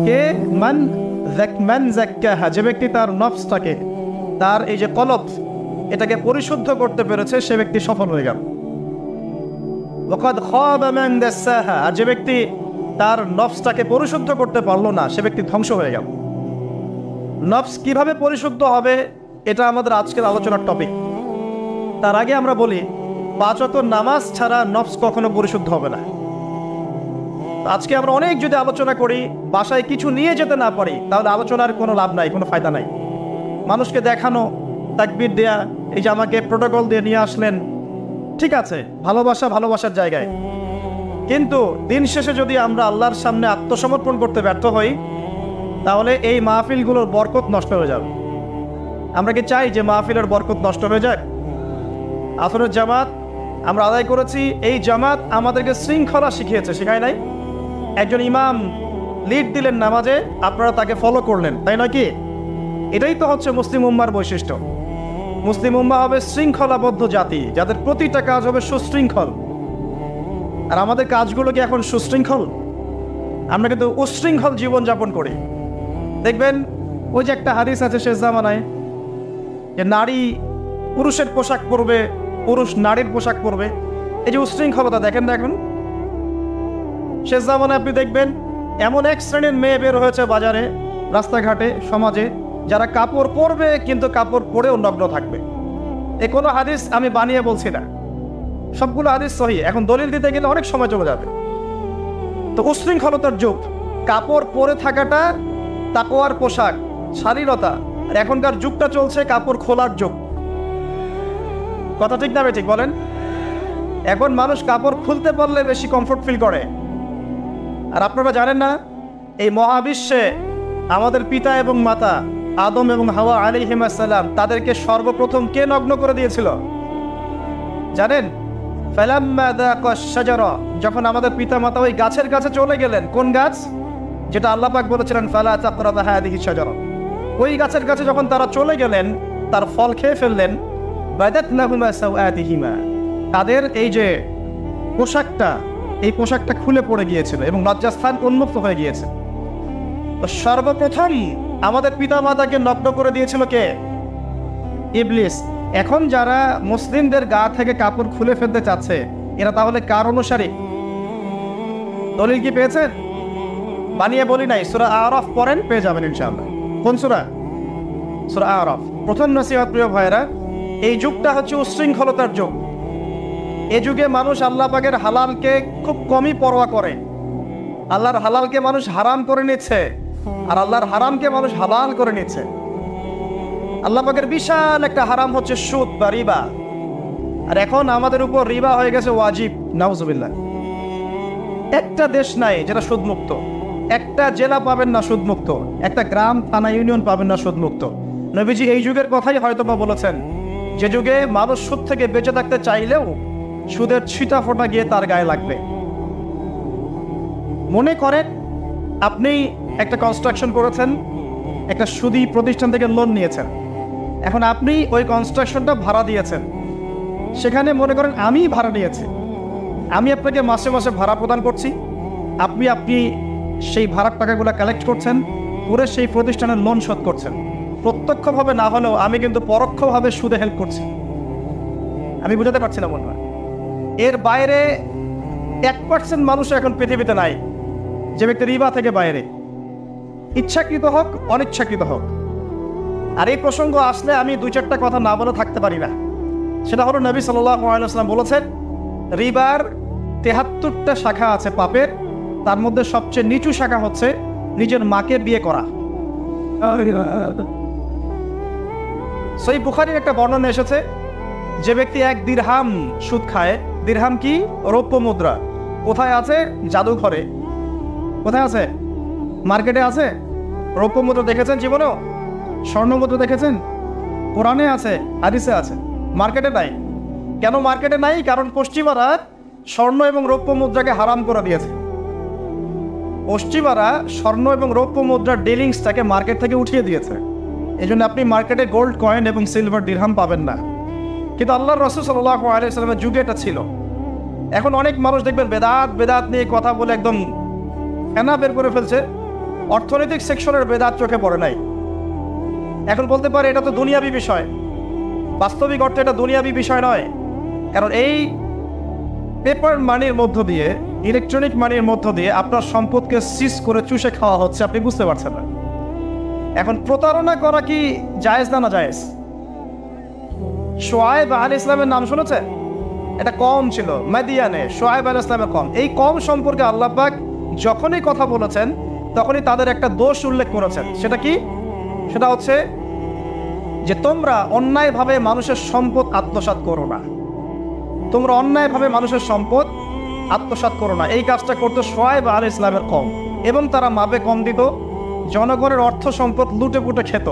কে? মান যাক্কাহা, যে ব্যক্তি তার নফসটাকে, তার এই যে কলব, এটাকে পরিশুদ্ধ করতে পেরেছে, সে ব্যক্তি সফল হয়ে গেল। ওয়াকাদ খাবা মান দাসাহা, আর যে ব্যক্তি তার নফসটাকে পরিশুদ্ধ করতে পারলো না, সে ব্যক্তি ধ্বংস হয়ে গেল। নফস কিভাবে পরিশুদ্ধ হবে, এটা আমাদের আজকের আলোচনার টপিক। তার আগে আমরা বলি, 5 ওয়াক্ত নামাজ ছাড়া নফস কখনো পরিশুদ্ধ হবে না। আজকে আমরা অনেক যদি আলোচনা করি, বাসায় কিছু নিয়ে যেতে না পারি, তাহলে আলোচনার কোনো লাভ নাই, কোনো ফায়দা নাই। মানুষকে দেখানো, তাকবীর দেয়া, এই যে আমাকে প্রোটোকল দিয়ে নিয়ে আসলেন, ঠিক আছে, ভালোবাসা ভালোবাসার জায়গায়, কিন্তু দিন শেষে যদি আমরা আল্লাহর সামনে আত্মসমর্পণ করতে ব্যর্থ হই, তাহলে এই মাহফিলগুলোর বরকত নষ্ট হয়ে যাবে। আমরা কি চাই যে মাহফিলের বরকত নষ্ট হয়ে যায়? আসরের জামাত আমরা আদায় করেছি, এই জামাত আমাদেরকে শৃঙ্খলা শিখিয়েছে, শেখায় নাই? একজন ইমাম লিড দিলেন নামাজে, আপনারা তাকে ফলো করলেন, তাই নয় কি? এটাই তো হচ্ছে মুসলিম উম্মার বৈশিষ্ট্য। মুসলিম উম্মা হবে শৃঙ্খলাবদ্ধ জাতি, যাদের প্রতিটা কাজ হবে সুশৃঙ্খল। আর আমাদের কাজগুলো কি এখন সুশৃঙ্খল? আমরা কিন্তু উশৃঙ্খল জীবনযাপন করি। দেখবেন ওই যে একটা হাদিস আছে শেষ জামানায়, যে নারী পুরুষের পোশাক পরবে, পুরুষ নারীর পোশাক পরবে। এই যে উশৃঙ্খলতা দেখেন না এখন শেষ জামানায়। আপনি দেখবেন এমন এক শ্রেণীর মেয়ে বের হয়েছে বাজারে, রাস্তাঘাটে, সমাজে, যারা কাপড় পরবে কিন্তু কাপড় পরেও নগ্ন থাকবে। এ কোনো হাদিস আমি বানিয়ে বলছি না, সবগুলো হাদিস সহিহ। এখন দলিল দিতে গেলে অনেক সময় চলে যাবে। তো উশৃঙ্খলতার যুগ, কাপড় পরে থাকাটা তাকওয়ার পোশাক, শালীনতা। আর এখনকার যুগটা চলছে কাপড় খোলার যুগ। কথা ঠিক না ঠিক বলেন? এখন মানুষ কাপড় খুলতে পারলে বেশি কমফোর্ট ফিল করে। আর আপনারা জানেন না, এই মহাবিশ্বে আমাদের পিতা এবং মাতা আদম এবং হাওয়া আলাইহিস সালাম, তাদেরকে সর্বপ্রথম কে নগ্ন করে দিয়েছিল জানেন? ফালাম্মা যাকাশ শাজারা, যখন আমাদের পিতা মাতা ওই গাছের কাছে চলে গেলেন। কোন গাছ? যেটা আল্লাহ পাক বলেছিলেন ফালা তাকরাবা হাদিহি শাজারা। ওই গাছের কাছে যখন তারা চলে গেলেন, তার ফল খেয়ে ফেললেন। বাদাত লাহুমা সাওআতিহিমা, তাদের এই যে পোশাকটা, এই পোশাকটা খুলে পড়ে গিয়েছিল এবং লজ্জাস্থান উন্মুক্ত হয়ে গিয়েছে। তো সর্বপ্রথম আমাদের পিতা মাতাকে নগ্ন করে দিয়েছিল কে? ইবলিস। এখন যারা মুসলিমদের গা থেকে কাপড় খুলে ফেলতে চাচ্ছে, এরা তাহলে কার অনুসারী? দলিল কি পেয়েছেন? বানিয়ে বলি নাই, সূরা আরাফ পড়েন, পেয়ে যাবেন ইনশাআল্লাহ। কোন সূরা? সূরা আরাফ। প্রথম নসিহত প্রিয় ভাইরা, এই যুগটা হচ্ছে উশৃঙ্খলতার যুগ। এই যুগে মানুষ আল্লাহ পাকের হালালকে খুব কমই পরোয়া করে। আল্লাহর হালালকে মানুষ হারাম করে নিচ্ছে, আর আল্লাহর হারামকে মানুষ হালাল করে নিচ্ছে। আল্লাহ পাকের বিশাল একটা হারাম হচ্ছে সুদ বা রিবা, আর এখন আমাদের উপর রিবা হয়ে গেছে ওয়াজিব। নাউজুবিল্লাহ। একটা দেশ নাই যেটা সুদমুক্ত, একটা জেলা পাবেন না সুদমুক্ত, একটা গ্রাম, থানা, ইউনিয়ন পাবেন না সুদমুক্ত। নবীজি এই যুগের কথাই হয়তো বা বলেছেন, যে যুগে মানুষ সুদ থেকে বেঁচে থাকতে চাইলেও সুদের ছিটা ফোঁটা গিয়ে তার গায়ে লাগবে। মনে করেন আপনি একটা কনস্ট্রাকশন করেছেন, একটা সুদী প্রতিষ্ঠান থেকে লোন নিয়েছেন। এখন আপনি ওই কনস্ট্রাকশনটা ভাড়া দিয়েছেন, সেখানে মনে করেন আমি ভাড়া নিয়েছি, আমি আপনাকে মাসে মাসে ভাড়া প্রদান করছি, আপনি সেই ভাড়ার টাকাগুলো কালেক্ট করছেন, করে সেই প্রতিষ্ঠানের লোন শোধ করছেন। প্রত্যক্ষভাবে না হলেও আমি কিন্তু পরোক্ষভাবে সুদে হেল্প করছি। আমি বুঝাতে পারছি না মনে হয়। এর বাইরে 1% মানুষ এখন পৃথিবীতে নাই যে ব্যক্তি রিবা থেকে বাইরে, ইচ্ছাকৃত হোক অনিচ্ছাকৃত হোক। আর এই প্রসঙ্গ আসলে আমি 2-4টা কথা না বলে থাকতে পারি না। সেটা হলো, নবী সাল্লাল্লাহু আলাইহি ওয়াসাল্লাম বলেছেন, রিবার 73টা শাখা আছে পাপের, তার মধ্যে সবচেয়ে নিচু শাখা হচ্ছে নিজের মাকে বিয়ে করা। সহিহ বুখারীর একটা বর্ণনা এসেছে, যে ব্যক্তি 1 দিরহাম সুদ খায়, দিরহাম কি? রৌপ্য মুদ্রা। কোথায় আছে? জাদুঘরে। কোথায় আছে? মার্কেটে আছে। রৌপ্য মুদ্রা দেখেছেন জীবনেও? স্বর্ণ মুদ্রা দেখেছেন? কোরআনে আছে, হাদিসে আছে, মার্কেটে নাই। কেন মার্কেটে নাই? কারণ পশ্চিমারা স্বর্ণ এবং রৌপ্য মুদ্রাকে হারাম করে দিয়েছে। পশ্চিমারা স্বর্ণ এবং রৌপ্য মুদ্রার ডিলিংসটাকে মার্কেট থেকে উঠিয়ে দিয়েছে। এই জন্য আপনি মার্কেটে গোল্ড কয়েন এবং সিলভার দিরহাম পাবেন না। কিন্তু আল্লাহর রাসূল সাল্লাল্লাহু আলাইহি ওয়াসাল্লামের যুগে এটা ছিল। এখন অনেক মানুষ দেখবেন বেদাত নিয়ে কথা বলে একদম ফেনা বের করে ফেলছে। অর্থনৈতিক সেকশনের বেদাত চোখে পড়ে নাই। এখন বলতে পারে এটা তো দুনিয়াবি বিষয়, বাস্তবিক অর্থে এটা দুনিয়াবি বিষয় নয়। কারণ এই পেপার মানির মধ্য দিয়ে, ইলেকট্রনিক মানির মধ্য দিয়ে আপনার সম্পদকে সিজ করে চুষে খাওয়া হচ্ছে, আপনি বুঝতে পারছেন না। এখন প্রতারণা করা কি জায়েজ না জায়েজ? শোয়েব আলাইহিস সালামের নাম শুনেছেন? এটা কম ছিল মাদিয়ানে, শোয়েব আলাইহিস সালামের কম। এই কম সম্পর্কে আল্লাহ পাক যখনই কথা বলেছেন তখনই তাদের একটা দোষ উল্লেখ করেছেন। সেটা কি? সেটা হচ্ছে যে তোমরা অন্যায়ভাবে মানুষের সম্পদ আত্মসাৎ করো না। তোমরা অন্যায়ভাবে মানুষের সম্পদ আত্মসাৎ করো না। এই কাজটা করতো শোয়েব আলাইহিস সালামের কম, এবং তারা মাপে কম দিত, জনগণের অর্থ সম্পদ লুটে পুটে খেত।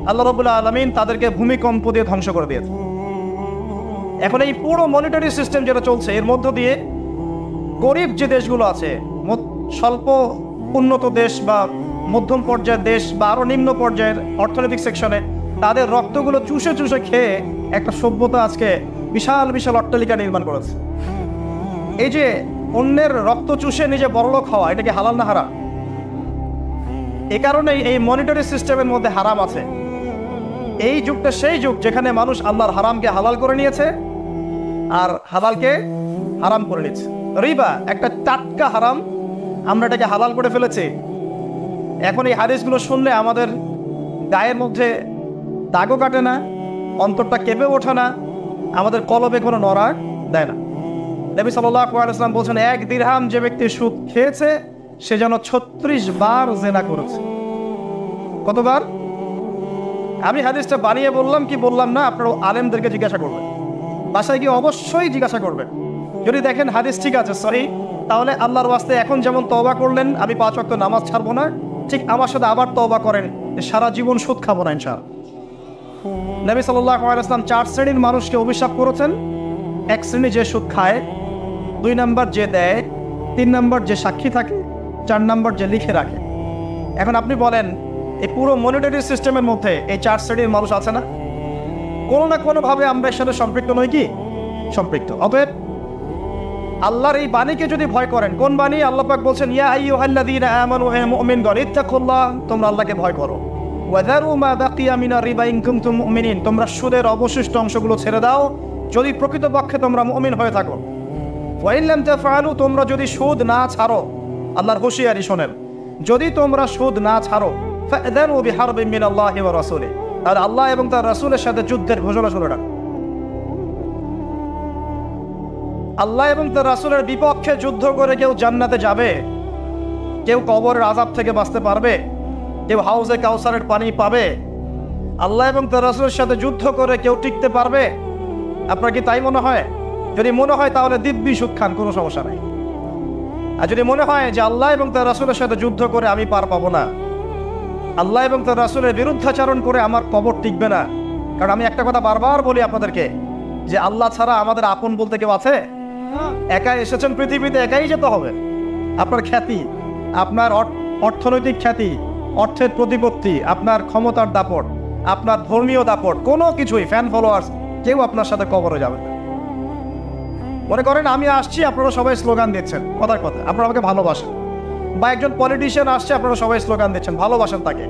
আল্লাহ রাব্বুল আলামিন তাদেরকে ভূমিকম্প দিয়ে ধ্বংস করে দিয়েছে। এখন এই পুরো মনিটারি সিস্টেম যেটা চলছে, এর মধ্য দিয়ে গরিব যে দেশগুলো আছে, স্বল্প উন্নত দেশ বা মধ্যম পর্যায়ের দেশ বা আরও নিম্ন পর্যায়ের অর্থনৈতিক সেকশনে, তাদের রক্তগুলো চুষে চুষে খেয়ে একটা সভ্যতা আজকে বিশাল বিশাল অট্টালিকা নির্মাণ করেছে। এই যে অন্যের রক্ত চুষে নিজে বড়লোক হওয়া, এটা কি হালাল না হারাম? এ কারণেই এই মনিটারি সিস্টেমের মধ্যে হারাম আছে। এই যুগটা সেই যুগ যেখানে মানুষ আল্লাহর হারামকে হালাল করে নিয়েছে আর হালালকে হারাম করে নিয়েছে। রিবা একটা টাটকা হারাম, আমরা এটাকে হালাল করে ফেলেছি। এখন এই হাদিসগুলো শুনলে আমাদের গায়ের মধ্যে দাগও কাটে না, অন্তরটা কেঁপে ওঠে না, আমাদের কলবে কোনো নড়া দেয় না। নবী সাল্লাল্লাহু আলাইহি ওয়াসাল্লাম বলছেন, 1 দিরহাম যে ব্যক্তি সুদ খেয়েছে সে যেন 36 বার জিনা করেছে। কতবার? আমি হাদিসটা বানিয়ে বললাম কি বললাম না, আপনারা আলেমদেরকে জিজ্ঞাসা করবেন, বাসায় গিয়ে অবশ্যই জিজ্ঞাসা করবেন। যদি দেখেন হাদিস ঠিক আছে, সহি, তাহলে আল্লাহর ওয়াস্তে এখন যেমন তওবা করলেন আমি 5 ওয়াক্ত নামাজ ছাড়বো না, ঠিক আমার সাথে আবার তওবা করেন যে সারা জীবন সুদ খাবো না ইনশাআল্লাহ। নবী সাল্লাল্লাহু আলাইহি ওয়াসাল্লাম 4 শ্রেণীর মানুষকে অভিশাপ করেছেন। 1 শ্রেণী যে সুদ খায়, 2 নাম্বার যে দেয়, 3 নাম্বার যে সাক্ষী থাকে, 4 নাম্বার যে লিখে রাখে। এখন আপনি বলেন এই পুরো মনিটারি সিস্টেমের মধ্যে এই 4 শ্রেণীর মানুষ আছে না? কোনো না কোনোভাবে আমরা এর সাথে সম্পৃক্ত নই কি? সম্পৃক্ত। অতএব আল্লাহর এই বাণীকে যদি ভয় করেন, কোন বাণী? আল্লাহ পাক বলছেন, ইয়া আইয়ুহাল্লাযীনা আমানু হে মুমিনগণ ইত্তাকুল্লাহ, তোমরা আল্লাহকে ভয় করো। ওয়াযারু মা বাকিয়া মিনার রিবা ইন কুনতুম মুমিনিন, তোমরা সুদের অবশিষ্ট অংশগুলো ছেড়ে দাও যদি প্রকৃতপক্ষে তোমরা মুমিন হয়ে থাকো। ওয়া ইন লাম তাফআলু, তোমরা যদি সুদ না ছাড়ো, আল্লাহর হুঁশিয়ারি শোনেন, যদি তোমরা সুদ না ছাড়ো, ফাযানু বিহারবিন মিনাল্লাহি ওয়া রাসূলিহি, আর আল্লাহ এবং তার রাসূলের সাথে যুদ্ধের ঘোষণা শুনে রাখো। আল্লাহ এবং তার রাসূলের বিপক্ষে যুদ্ধ করে কেউ জান্নাতে যাবে, কেউ কবরের আযাব থেকে বাঁচতে পারবে, কেউ হাউজে কাউসারের পানি পাবে, আল্লাহ এবং তার রাসূলের সাথে যুদ্ধ করে কেউ টিকতে পারবে? আপনার কি তাই মনে হয়? যদি মনে হয় তাহলে দিব্যি সুদ খান, কোনো সমস্যা নাই। আর যদি মনে হয় যে আল্লাহ এবং তার রাসূলের সাথে যুদ্ধ করে আমি পার পাবো না, আল্লাহ এবং তার রাসূলের বিরুদ্ধাচরণ করে আমার কবর টিকবে না, কারণ আমি একটা কথা বারবার বলি আপনাদেরকে যে আল্লাহ ছাড়া আমাদের আপন বলতে কেউ আছে? একাই এসেছেন পৃথিবীতে, একাই যেতে হবে। আপনার খ্যাতি, আপনার অর্থনৈতিক খ্যাতি, অর্থের প্রতিপত্তি, আপনার ক্ষমতার দাপট, আপনার ধর্মীয় দাপট, কোনো কিছুই, ফ্যান ফলোয়ার্স, কেউ আপনার সাথে কবরে যাবে না। মনে করেন আমি আসছি, আপনারা সবাই স্লোগান দিচ্ছেন, কথার কথা আপনারা আমাকে ভালোবাসেন, বা একজন পলিটিশিয়ান আসছে, আপনারা সবাই স্লোগান দিচ্ছেন, ভালোবাসেন তাকে।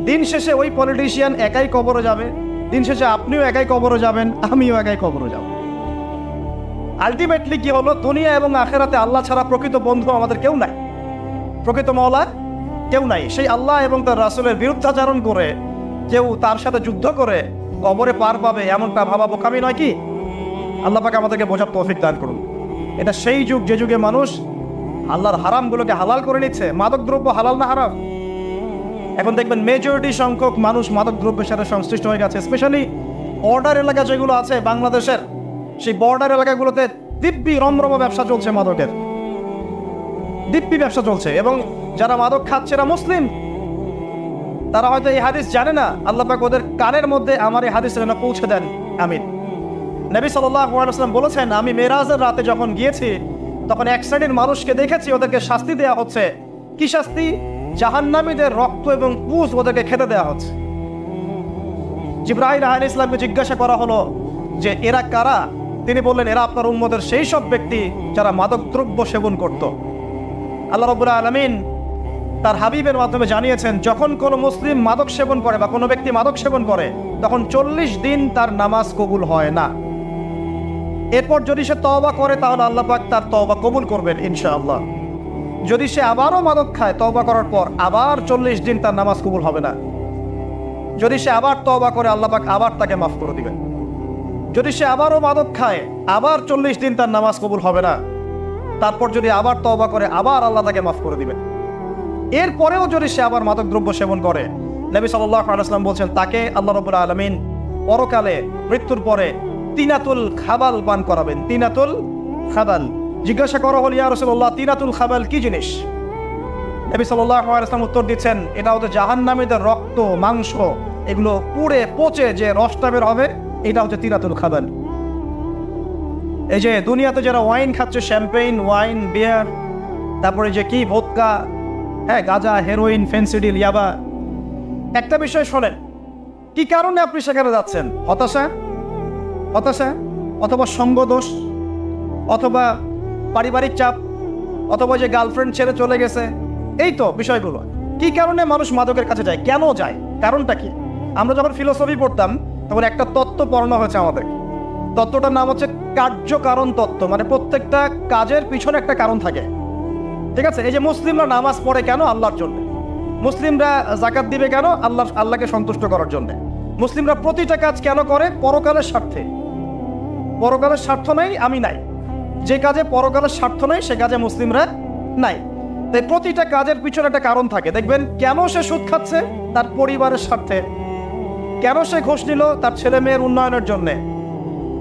দিন শেষে ওই পলিটিশিয়ান একাই কবরে যাবে, দিন শেষে আপনিও একাই কবরে যাবেন, আমিও একাই কবরে যাব। আলটিমেটলি কি হলো? দুনিয়া এবং আখেরাতে আল্লাহ ছাড়া প্রকৃত বন্ধু আমাদের কেউ নাই, প্রকৃত মওলা কেউ নাই। সেই আল্লাহ এবং তার রাসূলের বিরুদ্ধাচরণ করে কেউ তার সাথে যুদ্ধ করে কবরে পার পাবে, এমনটা ভাবা বোকামি নয় কি? আল্লাহ পাক আমাদেরকে বোঝার তৌফিক দান করুন। এটা সেই যুগ যে যুগে মানুষ আল্লাহর হারামগুলোকে হালাল করে নিচ্ছে। মাদক দ্রব্য হালাল না হারাম? এখন দেখবেন মেজরিটি সংখ্যক মানুষ মাদক দ্রব্যের সাথে সংশ্লিষ্ট হয়ে গেছে। স্পেশালি বর্ডার এলাকা যেগুলো আছে বাংলাদেশের, সেই বর্ডার এলাকাগুলোতে দিব্যি রমরম ব্যবসা চলছে, মাদকের দিব্যি ব্যবসা চলছে। এবং যারা মাদক খাচ্ছে এরা মুসলিম, তারা হয়তো এই হাদিস জানে না, আল্লাহ পাক ওদের কানের মধ্যে আমার এই হাদিস যেন পৌঁছে দেন। আমিন। নবী সাল্লাল্লাহু আলাইহি ওয়াসাল্লাম বলেছেন, আমি মেরাজের রাতে যখন গিয়েছি তখন 1 শ্রেণীর মানুষকে দেখেছি, ওদেরকে শাস্তি দেওয়া হচ্ছে। কি শাস্তি? জাহান্নামীদের রক্ত এবং পুঁজ ওদেরকে খেতে দেওয়া হচ্ছে। জিবরাইল আলাইহিস সালামকে জিজ্ঞাসা করা হলো যে এরা কারা? তিনি বললেন, এরা আপনার উম্মতের সেই সব ব্যক্তি যারা মাদক দ্রব্য সেবন করত। আল্লাহ রাব্বুল আলামিন তার হাবিবের মাধ্যমে জানিয়েছেন, যখন কোনো মুসলিম মাদক সেবন করে বা কোনো ব্যক্তি মাদক সেবন করে, তখন 40 দিন তার নামাজ কবুল হয় না। এরপর যদি সে তওবা করে তাহলে আল্লাহ পাক তার তওবা কবুল করবেন ইনশাআল্লাহ। যদি সে আবারও মাদক খায় তওবা করার পর, আবার 40 দিন তার নামাজ কবুল হবে না। যদি সে আবার তওবা করে আল্লাহ পাক আবার তাকে মাফ করে দিবেন। যদি সে আবারও মাদক খায়, আবার 40 দিন তার নামাজ কবুল হবে না। তারপর যদি আবার তওবা করে, আবার আল্লাহ তাকে মাফ করে দিবেন। এরপরেও যদি সে আবার মাদক দ্রব্য সেবন করে, নবী সাল্লাল্লাহু আলাইহি ওয়াসাল্লাম বলছেন তাকে আল্লাহ রাব্বুল আলামিন পরকালে মৃত্যুর পরে তিনাতুল খাবাল পান করাবেন। তিনাতুল খাবাল। জিজ্ঞাসা করা হল, ইয়া রাসূলুল্লাহ, তিনাতুল খাবাল কি জিনিস? নবী সাল্লাল্লাহু আলাইহি ওয়াসাল্লাম উত্তর দিচ্ছেন, এটা হচ্ছে জাহান্নামীদের রক্ত, মাংস, এগুলো পুড়ে পচে যে রসটা বের হবে, এটা হচ্ছে তিনাতুল খাবাল। এই যে দুনিয়াতে যারা ওয়াইন খাচ্ছে, শ্যাম্পেইন, ওয়াইন, বিয়ার, তারপরে যে কি ভোদকা, হ্যাঁ, গাঁজা, হেরোইন, ফেন্সিডিল, ইয়াবা, একটা বিষয় শোনেন, কি কারণে আপনি সেখানে যাচ্ছেন? হতাশা, অথবা সঙ্গদোষ, অথবা পারিবারিক চাপ, অথবা যে গার্লফ্রেন্ড ছেড়ে চলে গেছে, এই তো বিষয়গুলো। কি কারণে মানুষ মাদকের কাছে যায়, কেন যায়, কারণটা কি? আমরা যখন ফিলোসফি পড়তাম তখন একটা তত্ত্ব পড়ানো হয়েছে আমাদের। তত্ত্বটার নাম হচ্ছে কার্যকারণ তত্ত্ব। মানে প্রত্যেকটা কাজের পিছনে একটা কারণ থাকে, ঠিক আছে? এই যে মুসলিমরা নামাজ পড়ে কেন? আল্লাহর জন্য। মুসলিমরা যাকাত দিবে কেন? আল্লাহকে সন্তুষ্ট করার জন্য। মুসলিমরা প্রতিটা কাজ কেন করে? পরকালের স্বার্থে। পরকালের স্বার্থ নাই, আমি নাই। যে কাজে পরকালের স্বার্থ নাই সে কাজে মুসলিমরা নাই। তাই প্রতিটা কাজের পিছনে একটা কারণ থাকে। দেখবেন কেন সে সুদ খাচ্ছে? তার পরিবারের স্বার্থে। কেন সে ঘুষ নিল? তার ছেলে মেয়ের উন্নয়নের জন্যে।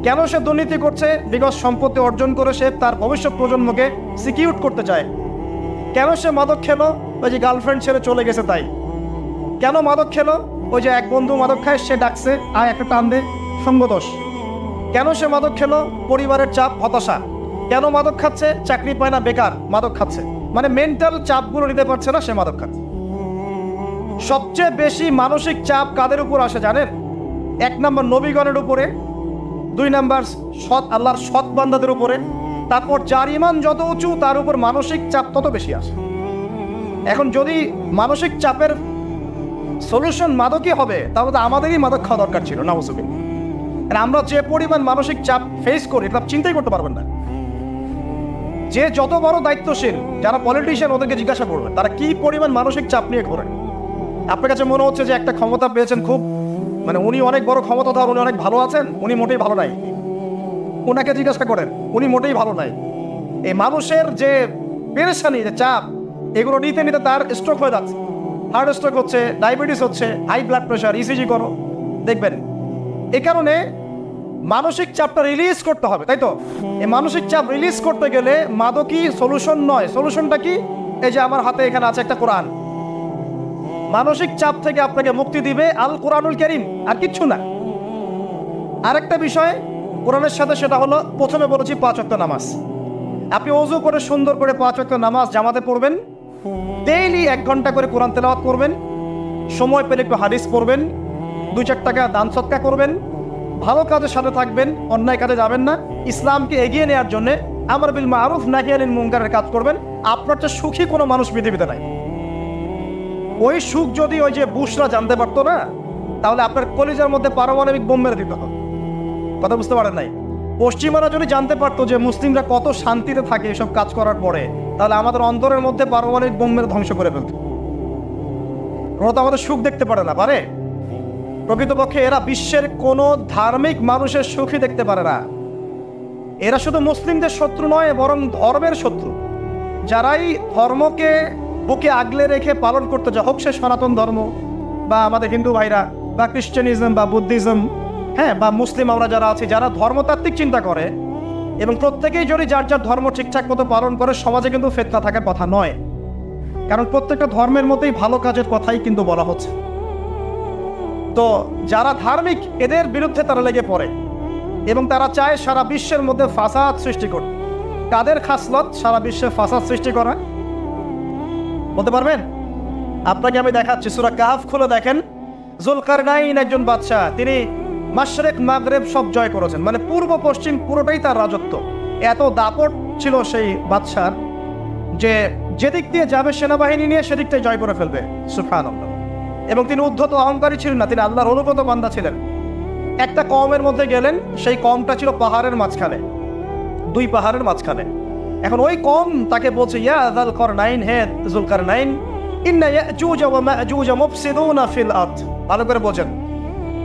কেন সে দুর্নীতি করছে? বিকজ সম্পত্তি অর্জন করে সে তার ভবিষ্যৎ প্রজন্মকে সিকিউর করতে চায়। কেন সে মাদক খেলো? ওই যে গার্লফ্রেন্ড ছেড়ে চলে গেছে তাই। কেন মাদক খেলো? ওই যে এক বন্ধু মাদক খায়, সে ডাকছে, আয় একটা টান দে, সঙ্গদোষ। কেন সে মাদক খেলো? পরিবারের চাপ, হতাশা। কেন মাদক খাচ্ছে? চাকরি পায় না, বেকার, মাদক খাচ্ছে। মানে মেন্টাল চাপগুলো নিতে পারছে না, সে মাদক খাচ্ছে। সবচেয়ে বেশি মানসিক চাপ কাদের উপর আসে জানেন? 1 নম্বর নবীগণের উপরে, 2 নম্বর আল্লাহর সৎ বান্দাদের উপরে, তারপর যার ঈমান যত উঁচু তার উপর মানসিক চাপ তত বেশি আসে। এখন যদি মানসিক চাপের সলিউশন মাদকই হবে, তাহলে তো আমাদেরই মাদক খাওয়া দরকার ছিল। নাউজুবিল্লাহ। আমরা যে পরিমাণ মানসিক চাপ ফেস করি এটা চিন্তাই করতে পারবেন না। যে যত বড় দায়িত্বশীল, যারা পলিটিশিয়ান, ওদেরকে জিজ্ঞাসা করবেন তারা কি পরিমাণ মানসিক চাপ নিয়ে ঘোরেন। আপনার কাছে মনে হচ্ছে যে একটা ক্ষমতা পেয়েছেন, খুব মানে উনি অনেক বড় ক্ষমতাধর, উনি অনেক ভালো আছেন, উনি মোটেই ভালো নাই। ওনাকে জিজ্ঞাসা করেন, উনি মোটেই ভালো নাই। এই মানুষের যে পেরেশানি, যে চাপ, এগুলো নিতে নিতে তার স্ট্রোক হয়ে যাচ্ছে, হার্ট স্ট্রোক হচ্ছে, ডায়াবেটিস হচ্ছে, হাই ব্লাড প্রেশার, ইসিজি করো, দেখবেন। এ কারণে মানসিক চাপটা রিলিজ করতে হবে, তাই তো? এই মানসিক চাপ রিলিজ করতে গেলে মাদকই সলিউশন নয়। সলিউশনটা কি? এই যে আমার হাতে এখানে আছে একটা কোরআন। মানসিক চাপ থেকে আপনাকে মুক্তি দিবে আল কোরআনুল কারীম, আর কিচ্ছু না। আরেকটা বিষয় কোরআনের সাথে, সেটা হলো প্রথমে বলেছি 5 ওয়াক্ত নামাজ। আপনি ওযু করে সুন্দর করে 5 ওয়াক্ত নামাজ জামাতে পড়বেন, ডেইলি 1 ঘন্টা করে কোরআন তেলাওয়াত করবেন, সময় পেলে একটু হাদিস পড়বেন, 2-4 টাকা দান সদকা করবেন, ভালো কাজের সাথে থাকবেন, অন্যায় কাজে যাবেন না, ইসলামকে এগিয়ে নেওয়ার জন্য আমর বিল মারুফ নাহি আনিল মুনকারের কাজ করবেন। আপনার চেয়ে সুখী কোনো মানুষ পৃথিবীতে নাই। ওই সুখ যদি ওই যে বুশরা জানতে পারতো না, তাহলে আপনার কলিজার মধ্যে পারমাণবিক বোম মেরে দিত। কথা বুঝতে পারেন নাই? পশ্চিমারা যদি জানতে পারতো যে মুসলিমরা কত শান্তিতে থাকে এসব কাজ করার পরে, তাহলে আমাদের অন্তরের মধ্যে পারমাণবিক বোম মেরে ধ্বংস করে ফেলত। ওরা তো আমাদের সুখ দেখতে পারে না, পারে? প্রকৃতপক্ষে এরা বিশ্বের কোনো ধার্মিক মানুষের সুখই দেখতে পারে না। এরা শুধু মুসলিমদের শত্রু নয়, বরং ধর্মের শত্রু। যারাই ধর্মকে বুকে আগলে রেখে পালন করতে যায়, হোক সে সনাতন ধর্ম বা আমাদের হিন্দু ভাইরা বা খ্রিস্টানিজম বা বুদ্ধিজম, হ্যাঁ, বা মুসলিম আমরা যারা আছি, যারা ধর্মতাত্ত্বিক চিন্তা করে এবং প্রত্যেকেই যদি যার যার ধর্ম ঠিকঠাক মতো পালন করে, সমাজে কিন্তু ফিতনা থাকার কথা নয়। কারণ প্রত্যেকটা ধর্মের মধ্যেই ভালো কাজের কথাই কিন্তু বলা হচ্ছে। তো যারা ধার্মিক, এদের বিরুদ্ধে তারা লেগে পড়ে এবং তারা চায় সারা বিশ্বের মধ্যে ফাসাদ সৃষ্টি করতে। কাদের খাসলত সারা বিশ্বে ফাসাদ সৃষ্টি করা? বলতে পারবেন? আপনাকে আমি দেখাচ্ছি, সূরা কাহফ খুলে দেখেন। যুলকারনাইন একজন বাদশা, তিনি মাশরিক মাগরিব সব জয় করেছেন, মানে পূর্ব পশ্চিম পুরোটাই তার রাজত্ব। এত দাপট ছিল সেই বাদশার যে যেদিক দিয়ে যাবে সেনাবাহিনী নিয়ে সেদিক থেকে জয় করে ফেলবে, সুবহানাল্লাহ। এবং তিনি উদ্ধত অহংকারী ছিলেন না, তিনি আল্লাহর অনুগত বান্দা ছিলেন। একটা কওমের মধ্যে গেলেন, সেই কওমটা ছিল পাহাড়ের মাঝখানে, দুই পাহাড়ের মাঝখানে। এখন ওই কওম তাকে বলছে, ইয়া যাল করনাইন, হে যুলকারনাইন, ইন্না ইয়াজুজ ওয়া মাজুজ মুফসিদুনা ফিল আরদ। ভালো করে বোঝেন,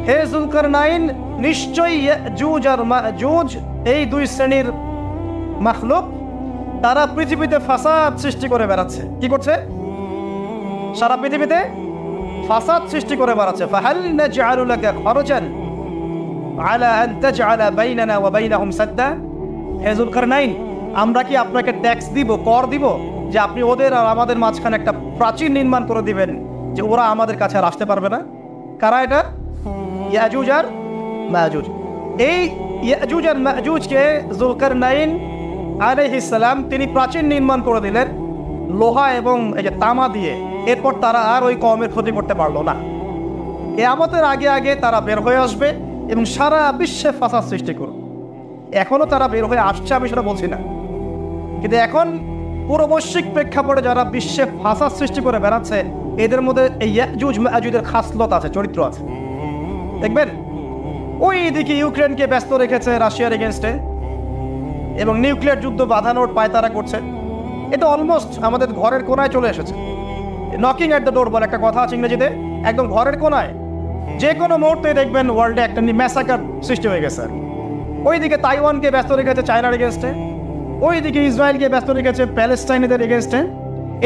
হে যুলকারনাইন, নিশ্চয়ই ইয়াজুজ আর মাজুজ এই দুই শ্রেণীর মাখলুক, তারা পৃথিবীতে ফাসাদ সৃষ্টি করে বেড়াচ্ছে। কি করছে? সারা পৃথিবীতে ফাসাদ সৃষ্টি করে বেড়াচ্ছে। ফাহাল নাজআলু লাকা খরজান আলা আন তাজআলা বাইনানা ওয়া বাইনাহুম সাদ্দা। হে যুলকারনাইন, আমরা কি আপনাকে ট্যাক্স দিব, কর দিব, যে আপনি ওদের আর আমাদের মাঝখানে একটা প্রাচীর নির্মাণ করে দিবেন, যে ওরা আমাদের কাছে আর আসতে পারবে না? কারা এটা? ইয়াজুজ আর মাজুজ। এই ইয়াজুজ আর মাজুজকে যুলকারনাইন আলাইহিস সালাম তিনি প্রাচীর নির্মাণ করে দিলেন লোহা এবং এই যে তামা দিয়ে। এরপর তারা আর ওই কওমের ক্ষতি করতে পারলো না। কিয়ামতের আগে আগে তারা বের হয়ে আসবে এবং সারা বিশ্বে ফাসাদ সৃষ্টি করবে। এখনও তারা বের হয়ে আসছে, আমি সেটা বলছি না, কিন্তু এখন পুরো বৈশ্বিক প্রেক্ষাপটে যারা বিশ্বে ফাসাদ সৃষ্টি করে বেড়াচ্ছে, এদের মধ্যে এই ইয়াজুজ মাজুজের খাসলত আছে, চরিত্র আছে। দেখবেন ওই দিকে ইউক্রেনকে ব্যস্ত রেখেছে রাশিয়ার এগেনস্টে এবং নিউক্লিয়ার যুদ্ধ বাঁধানোর পায়তারা করছে। এটা অলমোস্ট আমাদের ঘরের কোনায় চলে এসেছে। নকিং অ্যাট দ্য ডোর বলে একটা কথা আছে ইংরেজিতে, একদম ঘরের কোনায়। যে কোনো মুহূর্তে দেখবেন ওয়ার্ল্ডে একটা ম্যাসাকার সৃষ্টি হয়ে গেছে। ওইদিকে তাইওয়ানকে ব্যস্ত রেখেছে চায়নার এগেনস্টে, ওইদিকে ইসরায়েলকে ব্যস্ত রেখেছে প্যালেস্টাইনিদের এগেনস্টে,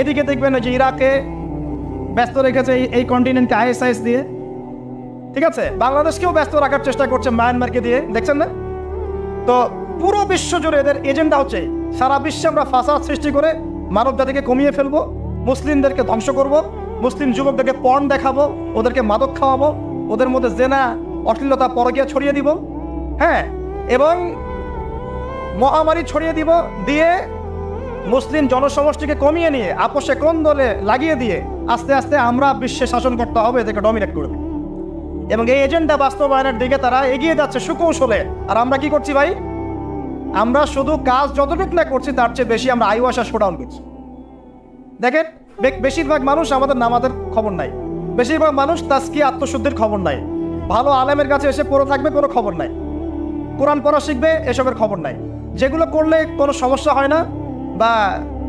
এদিকে দেখবেন যে ইরাকে ব্যস্ত রেখেছে এই কন্টিনেন্টকে ISIS দিয়ে। ঠিক আছে, বাংলাদেশকেও ব্যস্ত রাখার চেষ্টা করছে মায়ানমারকে দিয়ে, দেখছেন না? তো পুরো বিশ্ব জুড়ে এদের এজেন্ডা হচ্ছে সারা বিশ্বে আমরা ফাসাদ সৃষ্টি করে মানব জাতিকে কমিয়ে ফেলবো, মুসলিমদেরকে ধ্বংস করব, মুসলিম যুবকদেরকে পর্ন দেখাবো, ওদেরকে মাদক খাওয়াবো, ওদের মধ্যে জেনা, অশ্লীলতা, পরকীয়া ছড়িয়ে দিব, হ্যাঁ, এবং মহামারী ছড়িয়ে দিব, দিয়ে মুসলিম জনসমষ্টিকে কমিয়ে নিয়ে আপোষে কোন্দলে লাগিয়ে দিয়ে আস্তে আস্তে আমরা বিশ্বে শাসন করতে হবে, এদেরকে ডমিনেট করবে। এবং এই এজেন্ডা বাস্তবায়নের দিকে তারা এগিয়ে যাচ্ছে সুকৌশলে। আর আমরা কি করছি ভাই? আমরা শুধু কাজ যতটুকু না করছি তার চেয়ে বেশি আমরা আইওয়াসা শোডাউন করছি। দেখেন বেশিরভাগ মানুষ আমাদের নামাজের খবর নাই, বেশিরভাগ মানুষ তাজকিয়া আত্মশুদ্ধির খবর নাই, ভালো আলেমের কাছে এসে পড়ে থাকবে কোনো খবর নাই, কোরআন পড়া শিখবে এসবের খবর নাই। যেগুলো করলে কোনো সমস্যা হয় না বা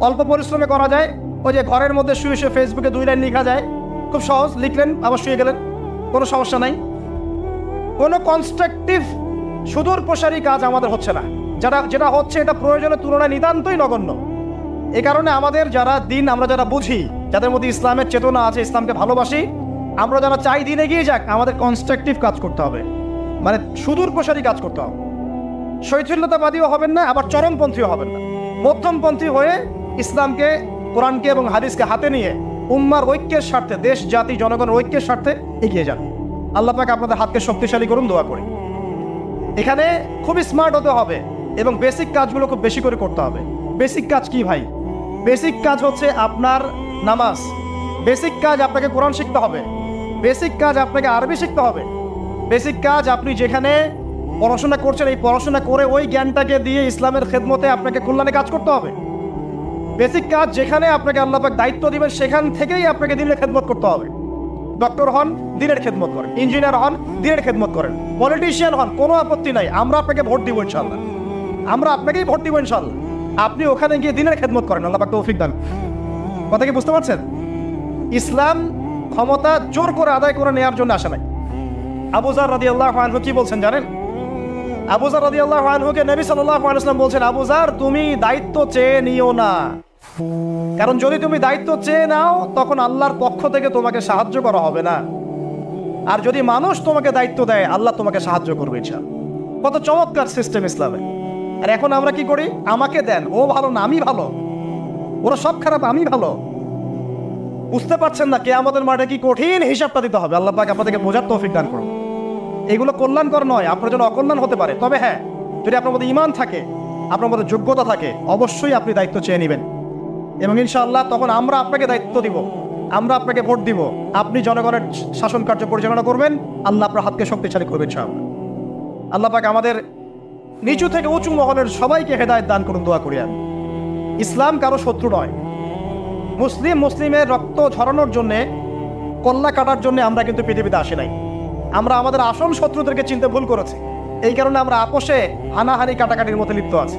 অল্প পরিশ্রমে করা যায়, ওই যে ঘরের মধ্যে শুয়ে শুয়ে ফেসবুকে 2 লাইন লেখা যায়, খুব সহজ, লিখলেন আবার শুয়ে গেলেন, কোনো সমস্যা নাই। কোনো কনস্ট্রাকটিভ সুদূর প্রসারী কাজ আমাদের হচ্ছে না। যেটা হচ্ছে এটা প্রয়োজনের তুলনায় নিতান্তই নগণ্য। এই কারণে আমাদের যারা দিন, আমরা যারা বুঝি, যাদের মধ্যে ইসলামের চেতনা আছে, ইসলামকে ভালোবাসি, আমরা যারা চাই দিন এগিয়ে যাক, আমাদের কনস্ট্রাকটিভ কাজ করতে হবে, মানে সুদূর প্রসারী কাজ করতে হবে। শৈথিল্যতাবাদীও হবেন না, আবার চরমপন্থীও হবেন না, মধ্যমপন্থী হয়ে ইসলামকে, কোরআনকে এবং হাদিসকে হাতে নিয়ে উম্মার ঐক্যের স্বার্থে, দেশ জাতি জনগণের ঐক্যের স্বার্থে এগিয়ে যান। আল্লাহ পাক আপনাদের হাতকে শক্তিশালী করুন, দোয়া করি। এখানে খুবই স্মার্ট হতে হবে এবং বেসিক কাজগুলো খুব বেশি করে করতে হবে। বেসিক কাজ কি ভাই? বেসিক কাজ হচ্ছে আপনার নামাজ, বেসিক কাজ আপনাকে কোরআন শিখতে হবে, বেসিক কাজ আপনাকে আরবি শিখতে হবে, বেসিক কাজ আপনি যেখানে পড়াশোনা করছেন এই পড়াশোনা করে ওই জ্ঞানটাকে দিয়ে ইসলামের খেদমতে আপনাকে কল্যাণে কাজ করতে হবে। বেসিক কাজ যেখানে আপনাকে আল্লাহ পাক দায়িত্ব দিবেন সেখান থেকেই আপনাকে দিনের খেদমত করতে হবে। ডক্টর হন, দিনের খেদমত করেন, ইঞ্জিনিয়ার হন, দিনের খেদমত করেন, পলিটিশিয়ান হন, কোনো আপত্তি নাই, আমরা আপনাকে ভোট দিব ইনশাল্লাহ, আমরা আপনাকেই ভোট দিব ইনশাল্লাহ। আপনি ওখানে গিয়ে দিনের খেদমত করেন, আল্লাহ পাক তৌফিক দান। কথা কি বুঝতে পারছেন? ইসলাম ক্ষমতা জোর করে আদায় করে নেওয়ার জন্য আসে নাই। আবু যার রাদিয়াল্লাহু আনহু কি বলছেন জানেন? আবু যার রাদিয়াল্লাহু আনহুকে নবী সাল্লাল্লাহু আলাইহি ওয়াসাল্লাম বলছেন, আবু যার তুমি দায়িত্ব চেয়ে নিও না, কারণ যদি তুমি দায়িত্ব চেয়ে নাও তখন আল্লাহর পক্ষ থেকে তোমাকে সাহায্য করা হবে না, আর যদি মানুষ তোমাকে দায়িত্ব দেয় আল্লাহ তোমাকে সাহায্য করবে ইনশাআল্লাহ। কত চমৎকার সিস্টেম ইসলামে। আর এখন আমরা কি করি? আমাকে দেন, ও ভালো না আমি ভালো, ওরা সব খারাপ আমি ভালো। বুঝতে পারছেন না কিয়ামতের মাঠে কি কঠিন হিসাবটা দিতে হবে। আল্লাহ পাক আপনাদেরকে বোঝার তৌফিক দান করুন। এগুলো কল্যাণকর নয়, আপনার জন্য অকল্যাণ হতে পারে। তবে হ্যাঁ, যদি আপনার মধ্যে ঈমান থাকে, আপনার মধ্যে যোগ্যতা থাকে, অবশ্যই আপনি দায়িত্ব চেয়ে নেবেন এবং ইনশাআল্লাহ তখন আমরা আপনাকে দায়িত্ব দিব, আমরা আপনাকে ভোট দিব, আপনি জনগণের শাসন কার্য পরিচালনা করবেন, আল্লাহ আপনার হাতকে শক্তিশালী করবেন ইনশাআল্লাহ। আল্লাহ পাক আমাদের নিচু থেকে উঁচু মহলের সবাইকে হেদায়েত দান করুন, দোয়া করি আমি। ইসলাম কারো শত্রু নয়, মুসলিমের রক্ত ঝরানোর জন্যে, কল্লা কাটার জন্য আমরা কিন্তু পৃথিবীতে আসি নাই। আমরা আমাদের আসল শত্রুদেরকে চিনতে ভুল করেছি। এই কারণে আমরা আপোষে হানাহানি কাটাকাটির মধ্যে লিপ্ত আছি।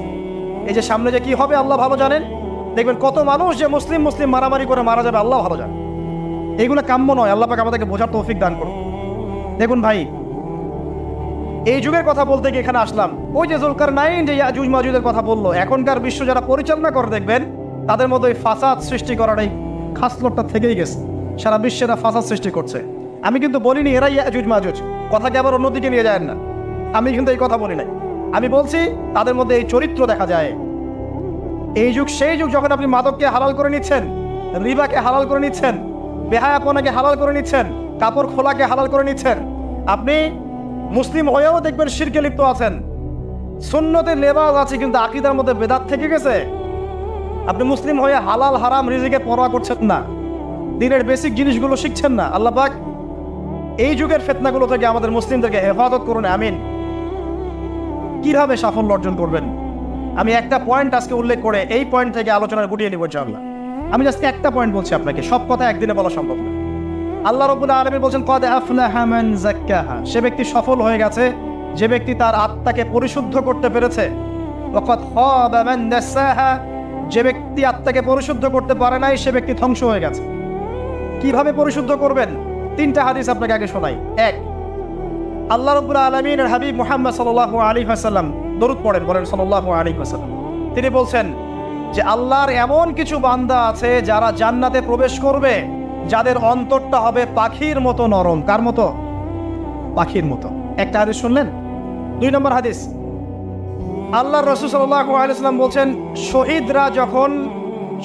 এই যে সামনে যে কি হবে আল্লাহ ভালো জানেন। দেখবেন কত মানুষ যে মুসলিম মারামারি করে মারা যাবে আল্লাহ ভালো জানেন। এইগুলো কাম্য নয়। আল্লাহ পাক আমাদেরকে বোঝার তৌফিক দান করুন। দেখুন ভাই, এই যুগের কথা বলতে গিয়ে এখানে আসলাম। ওই যে যুলকারনাইন যে ইয়াজুজ মাজুজের কথা বললো, এখনকার বিশ্ব যারা পরিচালনা করে দেখবেন তাদের মধ্যে ওই ফাসাদ সৃষ্টি করার এই খাসলতটা থেকেই গেছে। সারা বিশ্বেরা ফাসাদ সৃষ্টি করছে। আমি কিন্তু বলিনি এরাই ইয়াজুজ মাজুজ, কথাকে আবার অন্যদিকে নিয়ে যায় না। আমি কিন্তু এই কথা বলি নাই। আমি বলছি তাদের মধ্যে এই চরিত্র দেখা যায়। এই যুগ সেই যুগ যখন আপনি মাদককে হালাল করে নিচ্ছেন, রিবাকে হালাল করে নিচ্ছেন, বেহায়াপনাকে হালাল করে নিচ্ছেন, কাপড় খোলাকে হালাল করে নিচ্ছেন। আপনি মুসলিম হয়েও দেখবেন শিরকে লিপ্ত আছেন। সুন্নতে লেবাস আছে কিন্তু আকীদার মধ্যে বেদাত থেকে গেছে। আপনি মুসলিম হয়ে হালাল হারাম রিজিকের পরোয়া করছেন না, দিনের বেসিক জিনিসগুলো শিখছেন না। আল্লাহ পাক এই যুগের ফিতনাগুলো থেকে আমাদের মুসলিমদেরকে হেফাজত করুন, আমিন। কিভাবে সাফল্য অর্জন করবেন আমি একটা পয়েন্ট আজকে উল্লেখ করে এই পয়েন্ট থেকে আলোচনা গুটিয়ে নিব ইনশাআল্লাহ। আমি আজকে একটা পয়েন্ট বলছি আপনাকে, সব কথা একদিনে বলা সম্ভব না। আল্লাহ রাব্বুল আলামিন বলেন কদ আফলাহা মান যাক্কাহা, সে ব্যক্তি সফল হয়ে গেছে যে ব্যক্তি তার আত্মাকে পরিশুদ্ধ করতে পেরেছে। ওয়া কদ খাবা মান দাসাহা, যে ব্যক্তি আত্মাকে পরিশুদ্ধ করতে পারে নাই সে ব্যক্তি ধ্বংস হয়ে গেছে। কিভাবে পরিশুদ্ধ করবেন? তিনটা হাদিস আপনাকে আগে শোনাই। এক, আল্লাহ রাব্বুল আলামিনের হাবিব মুহাম্মদ সাল্লাল্লাহু আলাইহি ওয়াসাল্লাম দরুদ পড়েন, বলেন সাল্লাল্লাহু আলাইহি ওয়াসাল্লাম। তিনি বলছেন যে আল্লাহর এমন কিছু বান্দা আছে যারা জান্নাতে প্রবেশ করবে যাদের অন্তরটা হবে পাখির মতো নরম। কার মতো? পাখির মতো। একটা হাদিস শুনলেন। 2 নম্বর হাদিস, আল্লাহর রাসূল সাল্লাল্লাহু আলাইহি ওয়াসাল্লাম বলছেন